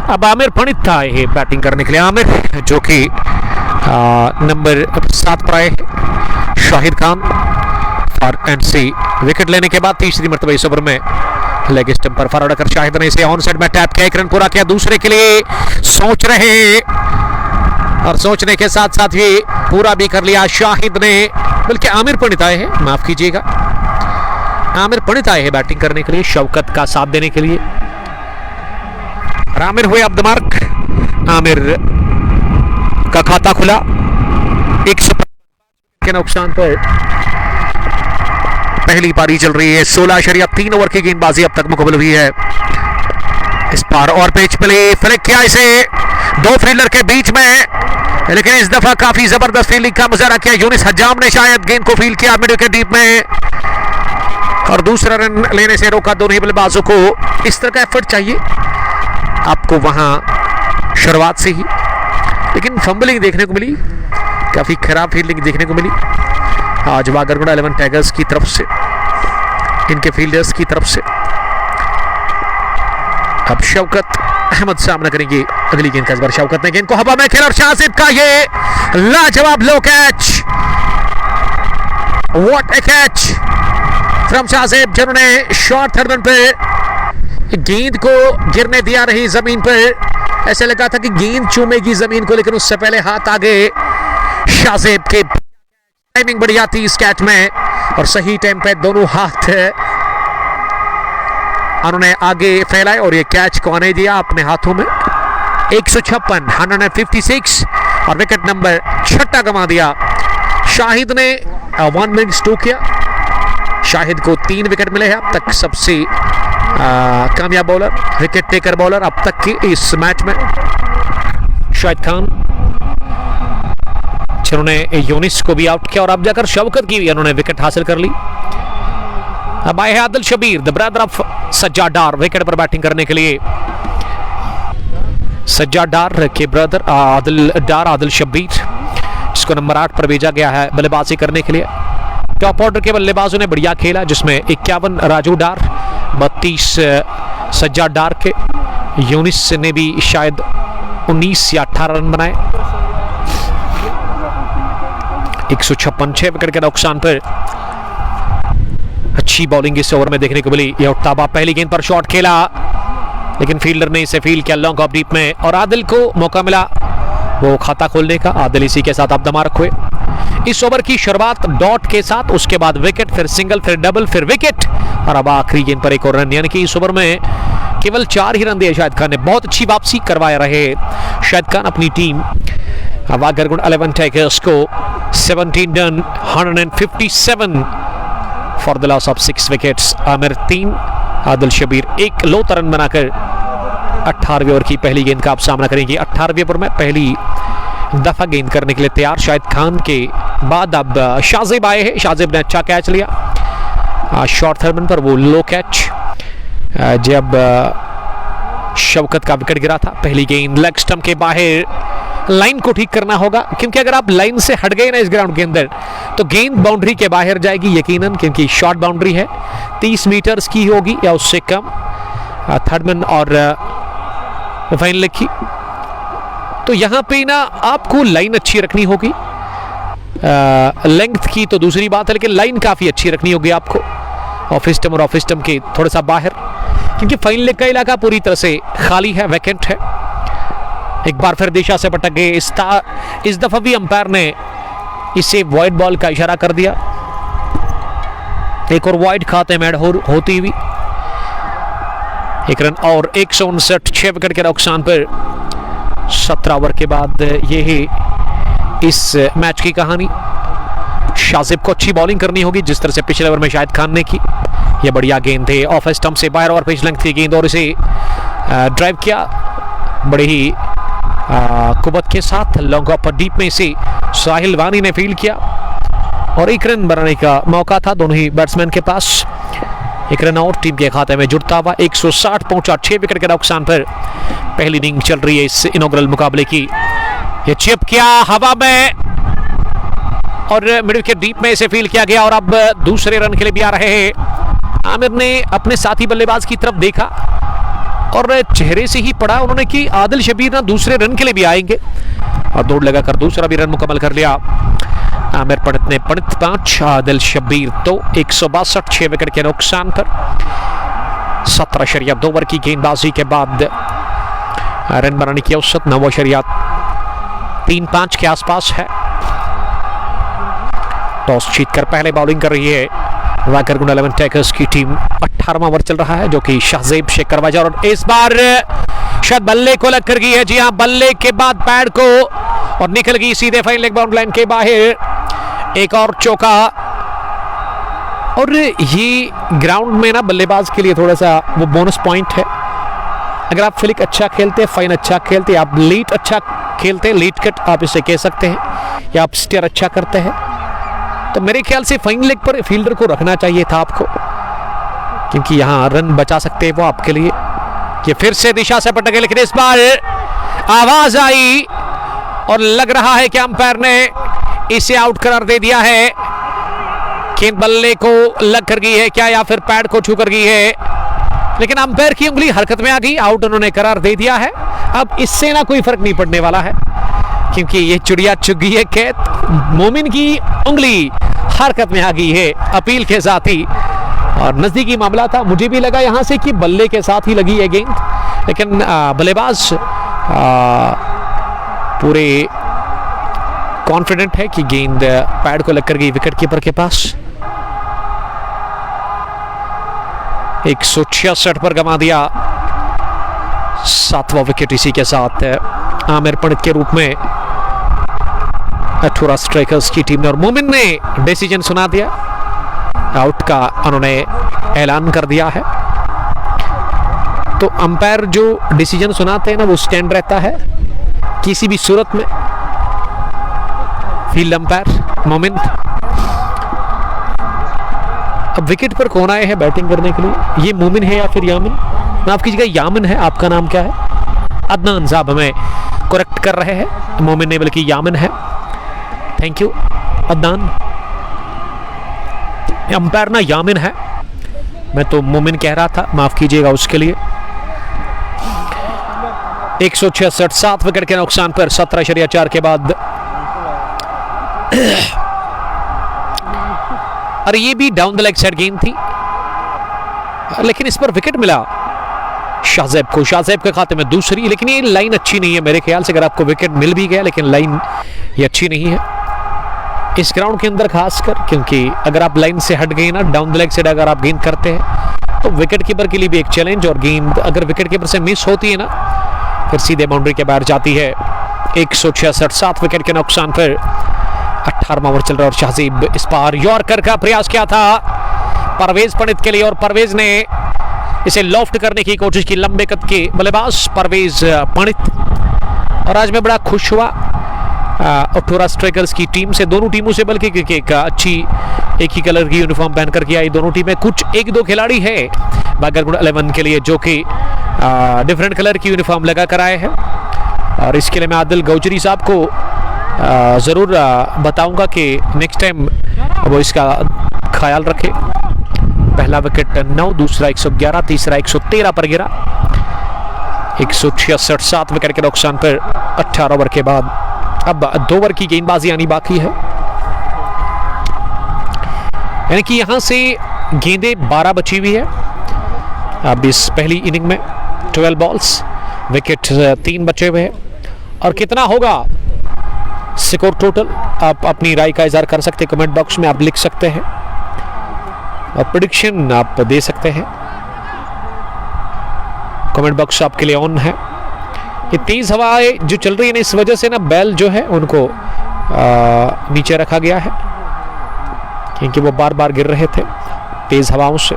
अब आमिर पंडित था ये बैटिंग करने के लिए। आमिर जो कि नंबर 7 पर आए। शाहिद खान और एनसी विकेट लेने के बाद तीसरी मरतबा इस ओवर में लेग स्टंप पर फॉरवर्ड कर शाहिद ने इसे ऑन साइड में टैप किया, 1 रन पूरा किया। दूसरे के लिए सोच रहे और सोचने के साथ साथ ये पूरा भी कर लिया शाहिद ने। बल्कि आमिर पंडित आए हैं, माफ कीजिएगा, आमिर पंडित आए हैं बैटिंग करने के लिए, शौकत का साथ देने के लिए। आमिर हुए ऑफ द मार्क। आमिर का खाता खुला 105 के नुकसान पर। पहली पारी चल रही है, 16.3 ओवर की गेंदबाजी अब तक मुकम्मल हुई है। इस पार और पेच प्ले फ्लिक किया इसे 2 फील्डर के बीच में, लेकिन इस दफा काफी जबरदस्त फील्डिंग का मुजाहरा किया यूनिस हज्जाम ने। शायद गेंद को फील्ड किया मिड विकेट डीप में और दूसरा रन लेने से रोका दोनों ही बल्लेबाजों को। इस तरह का एफर्ट चाहिए आपको वहां शुरुआत से ही, लेकिन फंबलिंग देखने को मिली, काफी खराब फील्डिंग देखने को मिली आज वागरगुड़ा 11 टाइगर्स की तरफ से, इनके फील्डर्स की तरफ से। अब शौकत अहमद सामना करेंगे अगली गेंद का। इस बार शौकत ने गेंद को हवा में खेला और शाजिब का ये लाजवाब low catch, what a catch from Shahzeb, जिन्होंने शॉर्ट थर्ड रन पे गेंद को गिरने दिया रही जमीन पर। ऐसे लगा था कि गेंद चूमेगी जमीन को, लेकिन उससे पहले हाथ आगे शाजिब के। टाइमिंग बढ़िया थी इस कैच में और सही टाइम पे दोनों हाथ उन्होंने आगे फैलाए और ये कैच को आने दिया अपने हाथों में। 156 और विकेट नंबर 6 गंवा दिया। शाहिद ने 1 मिनट 2 किया। शाहिद को 3 विकेट मिले हैं अब तक, सबसे कामयाब बॉलर, विकेट टेकर बॉलर अब तक की इस मैच में। शाहिद खान जिन्होंने यूनिस को भी आउट किया और अब जाकर शौकत की भी उन्होंने विकेट हासिल कर ली। अब आए हैं Adil Shabbir, the brother of Sajjad Dar, wicket पर बैटिंग करने के लिए। सज्जाद डार के ब्रदर आदिल शबीर, जिसको नंबर 8 पर भेजा गया है बल्लेबाजी करने के लिए। टॉप ऑर्डर के बल्लेबाजों ने बढ़िया खेला, जिसमें 51 राजू डार, 32 सज्जाद डार के। यूनिस ने भी शायद 19 या 18 रन बनाए। 156 6 विकेट के नुकसान पर अच्छी बॉलिंग इस ओवर में देखने को मिली। यह उट्टाबा पहली गेंद पर शॉट खेला, लेकिन फील्डर ने इसे फील्ड किया लॉन्ग ऑफ डीप में और आदिल को मौका मिला वो खाता खोलने का। आदिल इसी के साथ आप दमारक हुए। इस ओवर की शुरुआत डॉट के साथ, उसके बाद विकेट, फिर सिंगल, फिर डबल, फिर विकेट और अब आखिरी गेंद पर एक और रन, यानी कि इस ओवर में केवल 4 ही रन दिए शाहिद खान ने। बहुत अच्छी वापसी करवाए रहे शाहिद खान अपनी टीम वागरगुड़ा 11 टाइगर्स को। 17 run 157 for the loss of 6 wickets. Aamir 3, Adil Shabbir 1, लो रन बनाकर 18वें ओवर की पहली गेंद का आप सामना करेंगे। 18वें ओवर में पहली दफा गेंद करने के लिए तैयार शाहिद खान के बाद अब शाजिब आए हैं। शाजिब ने अच्छा कैच लिया शॉर्ट थर्ड रन पर, वो लो कैच जब शौकत का विकेट गिरा था। पहली गेंद लेग स्टंप के बाहर, लाइन को ठीक करना होगा, क्योंकि अगर आप लाइन से हट गए ना इस ग्राउंड के अंदर तो गेंद बाउंड्री के बाहर जाएगी यकीनन, क्योंकि शॉर्ट बाउंड्री है, 30 मीटर्स की होगी या उससे कम थर्डमैन और फाइनल की। तो यहां पे ना आपको लाइन अच्छी रखनी होगी। लेंथ की तो दूसरी बात है, लेकिन लाइन काफी अच्छी रखनी होगी आपको ऑफ स्टंप और ऑफ स्टंप के थोड़ा सा बाहर, क्योंकि फाइनल का इलाका पूरी तरह से खाली है, वैकेंट है। एक बार फिर दिशा से भटक गए। इस दफा भी अंपायर ने इसे वाइड बॉल का इशारा कर दिया। एक और वाइड खाते में होती हुई 1 रन और 159 6 विकेट के नुकसान पर 17 ओवर के बाद ये है इस मैच की कहानी। शाजिब को अच्छी बॉलिंग करनी होगी जिस तरह से पिछले ओवर में शाहिद खान ने की। ये बढ़िया गेंद थे ऑफ स्टंप से बाहर और पिच लेंथ की गेंद और इसे ड्राइव किया बड़े ही कुबत के साथ लॉन्ग ऑफ डीप में इसे साहिल वानी ने फील्ड किया और 1 रन बनाने का मौका था दोनों ही बैट्समैन के पास। 1 रन और टीम के खाते में जुड़ता हुआ 160 पहुंचा 6 विकेट के नुकसान पर। पहली इनिंग चल रही है इस इनॉग्रल मुकाबले की। ये चिप किया हवा में और मिड विकेट डीप में इसे फील किया गया और अब दूसरे रन के लिए भी आ रहे हैं। आमिर ने अपने साथी बल्लेबाज की तरफ देखा और चेहरे से ही पढ़ा उन्होंने कि आदिल शब्बीर ना दूसरे रन के लिए भी आएंगे और दौड़ लगाकर दूसरा भी रन मुकम्मल कर लिया। आमिर पंडित ने 5, आदिल शब्बीर 2, 162 6 विकेट के नुकसान पर। 17.2 ओवर की गेंदबाजी के बाद रन बनाने की औसत 9.35 के आसपास है। टॉस जीतकर पहले बॉलिंग कर रही है वाकरगुंड 11 टाइगर्स की टीम। 18वां ओवर चल रहा है जो कि शाहजेब शेख करवाजा और इस बार शायद बल्ले को लग कर गई है। जी हां, बल्ले के बाद पैड को और निकल गई सीधे फाइन लेग बाउंड लाइन के बाहर। एक और चौका और ये ग्राउंड में ना बल्लेबाज के लिए थोड़ा सा वो बोनस पॉइंट है। अगर आप फ्लिक अच्छा खेलते हैं, फाइन अच्छा खेलते हैं, आप लीड अच्छा खेलते हैं, लीड कट आप इसे कह सकते हैं, या आप स्टेयर अच्छा करते हैं, तो मेरे ख्याल से फाइन लेग पर फील्डर को रखना चाहिए था आपको, क्योंकि यहां रन बचा सकते हैं वो आपके लिए। ये फिर से दिशा से पटक गए, लेकिन इस बार आवाज आई और लग रहा है कि अंपायर ने इसे आउट करार दे दिया है। गेंद बल्ले को लग कर गई है क्या या फिर पैड को छू कर गई है, लेकिन अंपायर की उंगली हरकत में आ गई, आउट उन्होंने करार दे दिया है। अब इससे ना कोई फर्क नहीं पड़ने वाला है, क्योंकि ये चिड़िया चुग गई है खेत। मोमिन की उंगली हरकत में आ गई है अपील के साथ ही, और नजदीकी मामला था। मुझे भी लगा यहां से कि बल्ले के साथ ही लगी है गेंद, लेकिन बल्लेबाज पूरे कॉन्फिडेंट है कि गेंद पैड को लगकर गई विकेट कीपर के पास। 166 पर गंवा दिया 7वां विकेट इसी के साथ आमिर पंडित के रूप में अठूरा स्ट्राइकर्स की टीम ने। और मोमिन ने डिसीजन सुना दिया, आउट का उन्होंने ऐलान कर दिया है। तो अंपायर जो डिसीजन सुनाते हैं ना वो स्टैंड रहता है किसी भी सूरत में। फील्ड अंपायर मोमिन। अब विकेट पर कौन आए हैं बैटिंग करने के लिए, ये मोमिन है या फिर यामिन? माफ कीजिएगा, यामिन है। आपका नाम क्या है? अदनान साहब हमें करेक्ट कर रहे हैं, मोमिन नहीं बल्कि यामिन है। Thank you Adnan. अंपायर ना यामिन है, मैं तो मोमिन कह रहा था, माफ कीजिएगा उसके लिए। 166 7 विकेट के नुकसान पर 17.4 के बाद। और ये भी डाउन द लेग साइड गेंद थी, लेकिन इस पर विकेट मिला शाहजेब को। शाहजेब के खाते में दूसरी, लेकिन ये लाइन अच्छी नहीं है मेरे ख्याल से। अगर आपको विकेट मिल भी गया, लेकिन लाइन ये अच्छी नहीं है इस ग्राउंड के अंदर खासकर, क्योंकि अगर आप लाइन से हट गए ना, डाउन द लेग साइड अगर आप गेंद करते हैं तो विकेट कीपर के लिए भी एक चैलेंज, और गेंद अगर विकेट कीपर से मिस होती है ना फिर सीधे बाउंड्री के बाहर जाती है। 166 7 विकेट के नुकसान पर 18वां ओवर चल रहा है और शाहजेब इस बार यॉर्कर का प्रयास किया था परवेज पंडित के लिए, और परवेज ने इसे लॉफ्ट करने की कोशिश की। लंबे कद के बल्लेबाज परवेज पंडित। और आज मैं बड़ा खुश हुआ अठूरा स्ट्राइकर्स की टीम से, दोनों टीमों से, बल्कि क्योंकि एक अच्छी एक ही कलर की यूनिफॉर्म पहन करके आई दोनों टीमें। कुछ 1-2 खिलाड़ी है वाकरगुंड 11 के लिए जो कि डिफरेंट कलर की यूनिफॉर्म लगा कर आए हैं, और इसके लिए मैं आदिल गौचरी साहब को ज़रूर बताऊंगा कि नेक्स्ट टाइम वो इसका ख्याल रखे। पहला विकेट 9, दूसरा 111, तीसरा 113 पर गिरा। 166 7 विकेट के नुकसान पर 18 ओवर के बाद अब 2 ओवर की गेंदबाजी आनी बाकी है, यानी कि यहां से गेंदें 12 बची हुई है अब इस पहली इनिंग में। 12 बॉल्स, विकेट 3 बचे हुए हैं। और कितना होगा स्कोर टोटल, आप अपनी राय का इजहार कर सकते हैं, कमेंट बॉक्स में आप लिख सकते हैं और प्रेडिक्शन आप दे सकते हैं। कमेंट बॉक्स आपके लिए ऑन है। ये तेज हवाएं जो चल रही है ना, इस वजह से ना बैल जो है उनको नीचे रखा गया है, क्योंकि वो बार बार गिर रहे थे तेज हवाओं से।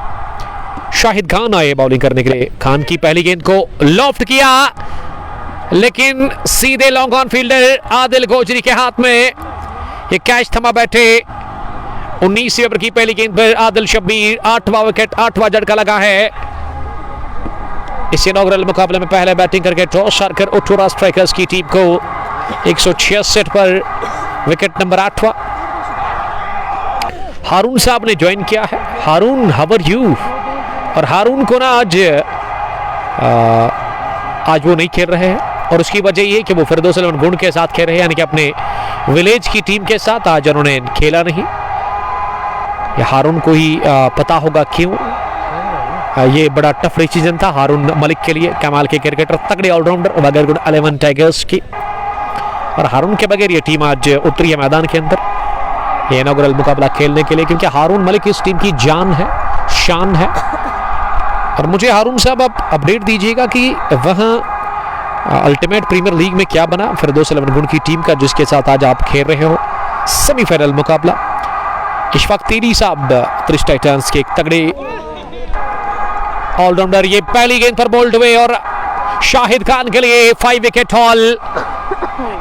शाहिद खान आए बॉलिंग करने के लिए। खान की पहली गेंद को लॉफ्ट किया, लेकिन सीधे लॉन्ग ऑन फील्डर आदिल गौचरी के हाथ में ये कैच थमा बैठे। 19 ओवर की पहली गेंद पर आदिल शब्बीर 8वां विकेट, 8वां झटका लगा है इस इनॉग्रल मुकाबले में। पहले बैटिंग करके टॉस हारकर अठूरा स्ट्राइकर्स की टीम को 166 पर विकेट नंबर 8वां। हारून साहब ने ज्वाइन किया है। हारून, हाउ आर यू? और हारून को ना आज वो नहीं खेल रहे हैं और उसकी वजह ये कि वो फिरदौस 11 गुण के साथ खेल रहे हैं, यानी कि अपने विलेज की टीम के साथ। आज उन्होंने खेला नहीं। ये हारून को ही पता होगा क्यों। ये बड़ा टफ डिसीजन था हारून मलिक के लिए। कमाल के क्रिकेटर, तगड़े ऑलराउंडर वगैरह 11 टाइगर्स की। और हारून के बगैर ये टीम आज उतरी है मैदान के अंदर ये इनॉग्रल मुकाबला खेलने के लिए, क्योंकि हारून मलिक इस टीम की जान है, शान है। और मुझे हारून साहब आप अपडेट दीजिएगा कि वहाँ अल्टीमेट प्रीमियर लीग में क्या बना फिरदौस 11 गुण की टीम का, जिसके साथ आज आप खेल रहे हो सेमीफाइनल मुकाबला। इशफाक तेली साहब त्रिश टाइटंस के एक तगड़े ऑलराउंडर। ये पहली गेंद पर बोल्ड हुए और शाहिद खान के लिए 5 विकेट हॉल।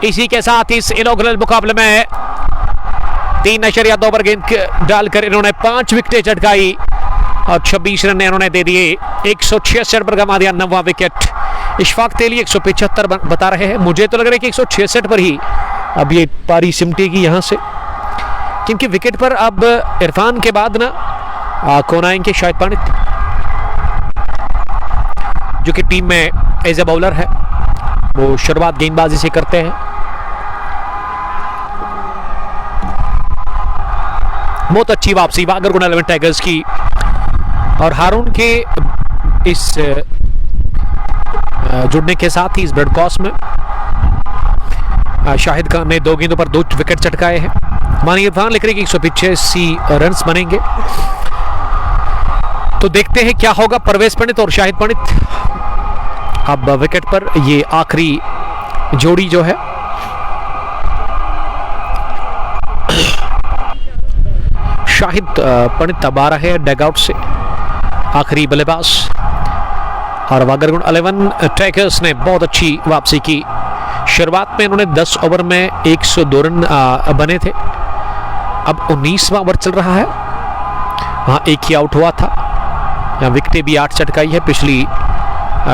इसी के साथ इस इनॉग्रल मुकाबले में 3.2 ओवर गेंद डालकर इन्होंने 5 विकेटें चटकाई और 26 रन इन्होंने दे दिए। 166 पर गंवा दिया 9वां विकेट। इशफाक तेली 175 बता रहे हैं। मुझे तो लग रहा है कि 166 पर ही अब ये पारी सिमटेगी यहाँ से, क्योंकि विकेट पर अब इरफान के बाद ना कौन आएंगे? शाहिद पंडित, जो कि टीम में एज ए बॉलर है। वो शुरुआत गेंदबाजी से करते हैं। बहुत अच्छी वापसी वागरगुन 11 टाइगर्स की। और हारून के इस जुड़ने के साथ ही इस ब्रॉडकास्ट में शाहिद खान ने 2 गेंदों पर 2 विकेट चटकाए हैं। मानी इरफान लिख रहे कि 185 रन बनेंगे। तो देखते हैं क्या होगा। परवेज पंडित और शाहिद पंडित अब विकेट पर। ये आखिरी जोड़ी जो है शाहिद पंडित अब आ रहे हैं डगआउट से, आखिरी बल्लेबाज। और वागरगुन 11 टाइगर्स ने बहुत अच्छी वापसी की। शुरुआत में इन्होंने 10 ओवर में 102 रन बने थे। अब 19वां ओवर चल रहा है। वहाँ एक ही आउट हुआ था। यहाँ विकेटें भी 8 चटकाई है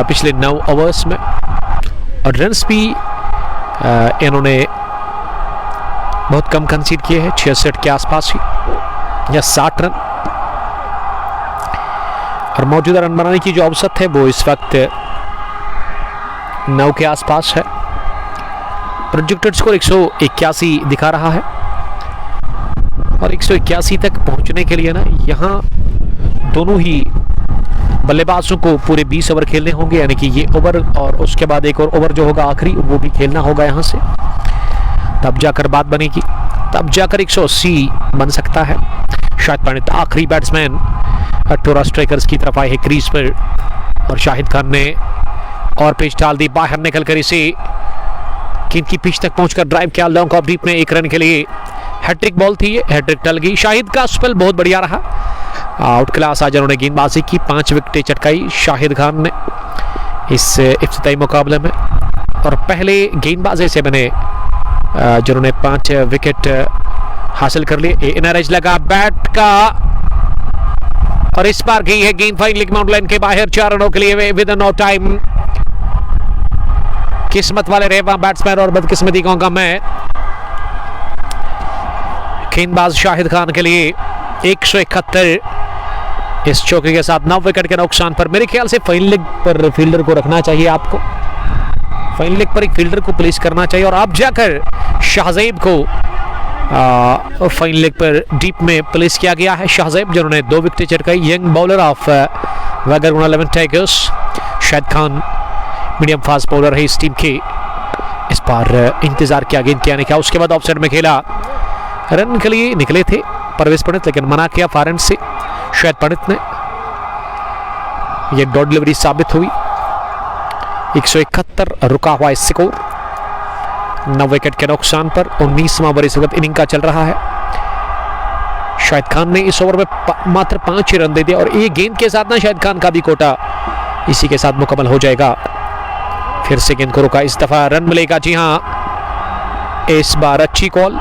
पिछले 9 ओवर्स में। और रन्स भी इन्होंने बहुत कम कंसीड किए हैं, 66 के आसपास ही या 60 रन। और मौजूदा रन बनाने की जो औसत है वो इस वक्त 9 के आसपास है। प्रोजेक्टेड स्कोर 181 दिखा रहा है। और 181 तक पहुंचने के लिए ना यहाँ दोनों ही बल्लेबाजों को पूरे 20 ओवर खेलने होंगे, यानी कि ये ओवर और उसके बाद एक और ओवर जो होगा आखिरी, वो भी खेलना होगा यहाँ से। तब जाकर बात बनेगी, तब जाकर 180 बन सकता है। शाहिद पंडित आखिरी बैट्समैन टोरा स्ट्राइकर्स की तरफ आए हैं क्रीज पर। और शाहिद खान ने और पिच डाल दी बाहर निकलकर इसे गेंद की पिच तक पहुंचकर ड्राइव किया लॉन्ग ऑफ डीप में 1 रन के लिए। हैट्रिक बॉल थी ये, हैट्रिक टल गई। शाहिद का स्पेल बहुत बढ़िया रहा। आउट क्लास आज उन्होंने गेंदबाजी की, 5 विकेटें चटकाई शाहिद खान ने इस इफ्तिताई मुकाबले में। और पहले गेंदबाजी से बने जिन्होंने 5 विकेट हासिल कर लिए। इनर एज लगा बैट का और इस बार गई है गेंद फाइन लेग माउंट लाइन के बाहर 4 रनों के लिए विद नो टाइम। किस्मत वाले रहे वहां बैट्समैन और बदकिस्मती कहूंगा मैं। गेंदबाज शाहिद खान के लिए 171 इस चौके के साथ 9 विकेट के नुकसान पर। मेरे ख्याल से फाइन लेग पर फील्डर को रखना चाहिए आपको। फाइन लेग पर एक फील्डर को प्लेस करना चाहिए और अब जाकर शाहजेब को फाइन लेग पर डीप में प्लेस किया गया है। शाहजेब जिन्होंने 2 विकेटें चटकाई, young bowler of Wagargun 11 tigers. Shahid Khan medium fast bowler है इस टीम के। इस बार इंतजार किया गेंद के आने का, उसके बाद ऑफसाइड में खेला। रन के लिए निकले थे परवेज पंडित, लेकिन मना किया फार एंड से शाहिद पंडित ने। यह डॉट डिलीवरी साबित हुई। 171 रुका हुआ स्कोर 9 विकेट के नुकसान पर। 19वां ओवर इस वक्त इनिंग का चल रहा है। शाहिद खान ने इस ओवर में मात्र 5 रन दे दिया और ये गेंद के साथ ना शाहिद खान का भी कोटा इसी के साथ मुकम्मल हो जाएगा। फिर से गेंद को रुका, इस दफा रन मिलेगा। जी हाँ, इस बार अच्छी कॉल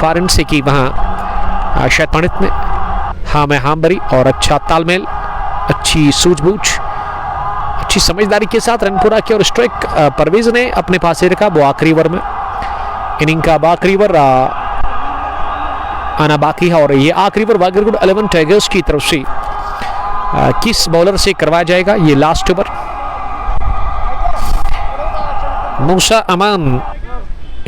फारन से की वहां शाहिद पंडित ने। हाँ में हाँ भरी और अच्छा तालमेल, अच्छी सूझबूझ, अच्छी समझदारी के साथ रन पूरा किया। और स्ट्राइक परवेज ने अपने पास रखा वो आखिरी ओवर में। इनिंग का आखिरी ओवर आना बाकी है और ये आखिरी ओवर वागरगुंड 11 टाइगर्स की तरफ से किस बॉलर से करवाया जाएगा ये last over. Musa Aman,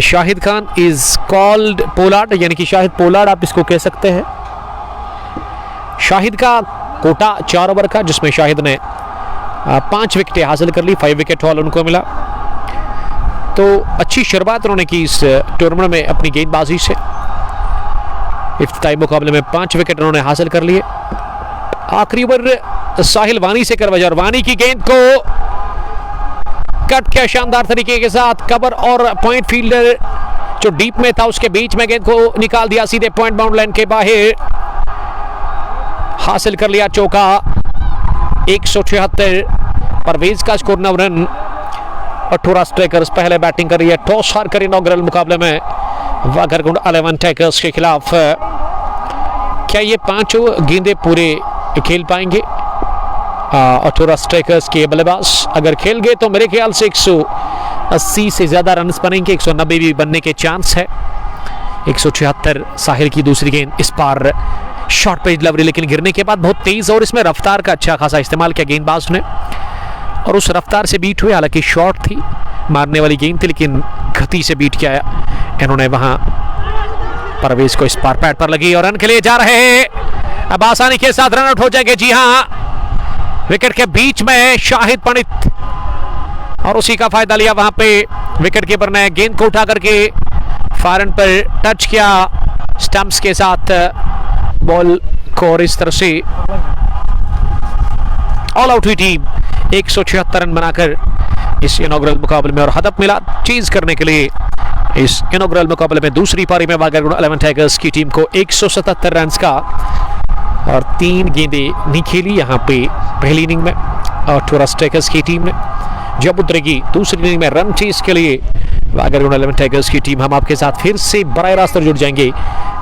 Shahid Khan is called Pollard, यानी कि शाहिद पोलार्ड आप इसको कह सकते हैं। शाहिद का कोटा 4 ओवर का, जिसमें शाहिद ने 5 विकेटें हासिल कर ली, 5 विकेट हॉल उनको मिला। तो अच्छी शुरुआत उन्होंने की इस टूर्नामेंट में अपनी गेंदबाजी से। इफ्तिताई मुकाबले में 5 विकेट उन्होंने हासिल कर लिए। आखिरी ओवर साहिल वानी से करवाया और वानी की गेंद को कट किया शानदार तरीके के साथ। कवर और पॉइंट फील्डर जो डीप में था उसके बीच में गेंद को निकाल दिया सीधे पॉइंट बाउंड लाइन के बाहर, हासिल कर लिया चौका। 176 परवेज का स्कोर 9 रन। 18 स्ट्राइकर्स पहले बैटिंग कर रही है। टॉस हार कर इनॉग्रल मुकाबले में वागरगुंड 11 टाइगर्स के खिलाफ। क्या ये 5 गेंदें पूरे खेल पाएंगे 18 स्ट्राइकर्स के बल्लेबाज? अगर खेल गए तो मेरे ख्याल से 180 से ज्यादा रन बनेंगे, 190 भी बनने के चांस है। 176 साहिल की दूसरी गेंद, इस बार शॉर्ट पे डिलीवरी लेकिन गिरने के बाद बहुत तेज और इसमें रफ्तार का अच्छा खासा इस्तेमाल किया गेंदबाज ने और उस रफ्तार से बीट हुए। हालांकि शॉर्ट थी, मारने वाली गेंद थी, लेकिन गति से बीट किया इन्होंने वहां। परवेज को इस बार पैड पर लगी और रन के लिए जा रहे हैं, अब आसानी के साथ रन आउट हो जाएंगे। जी हां, विकेट के बीच में शाहिद पंडित और उसी का फायदा लिया वहां पे विकेट कीपर ने। गेंद को उठा करके फारन पर टच किया स्टंप्स के साथ बॉल को और इस तरह से ऑल आउट हुई टीम 176 रन बनाकर इस इनॉग्रल मुकाबले में और हदफ मिला चीज करने के लिए। इस इनॉग्रल मुकाबले में दूसरी पारी में वागरगुंड 11 टाइगर्स की टीम को 177 रन का और 3 गेंदें नहीं खेली यहाँ पे पहली इनिंग में। और 18 स्ट्राइकर्स की टीम ने जब उतरेगी दूसरी इनिंग में रन चेस के लिए वागरगुंड 11 टाइगर्स की टीम, हम आपके साथ फिर से बराह रास्त जुड़ जाएंगे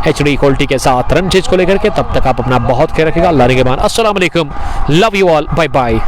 HD क्वालिटी के साथ रन चेस को लेकर के। तब तक आप अपना बहुत ख्याल रखिएगा। अल्लाह निगहबान। अस्सलाम वालेकुम, love you all, bye bye.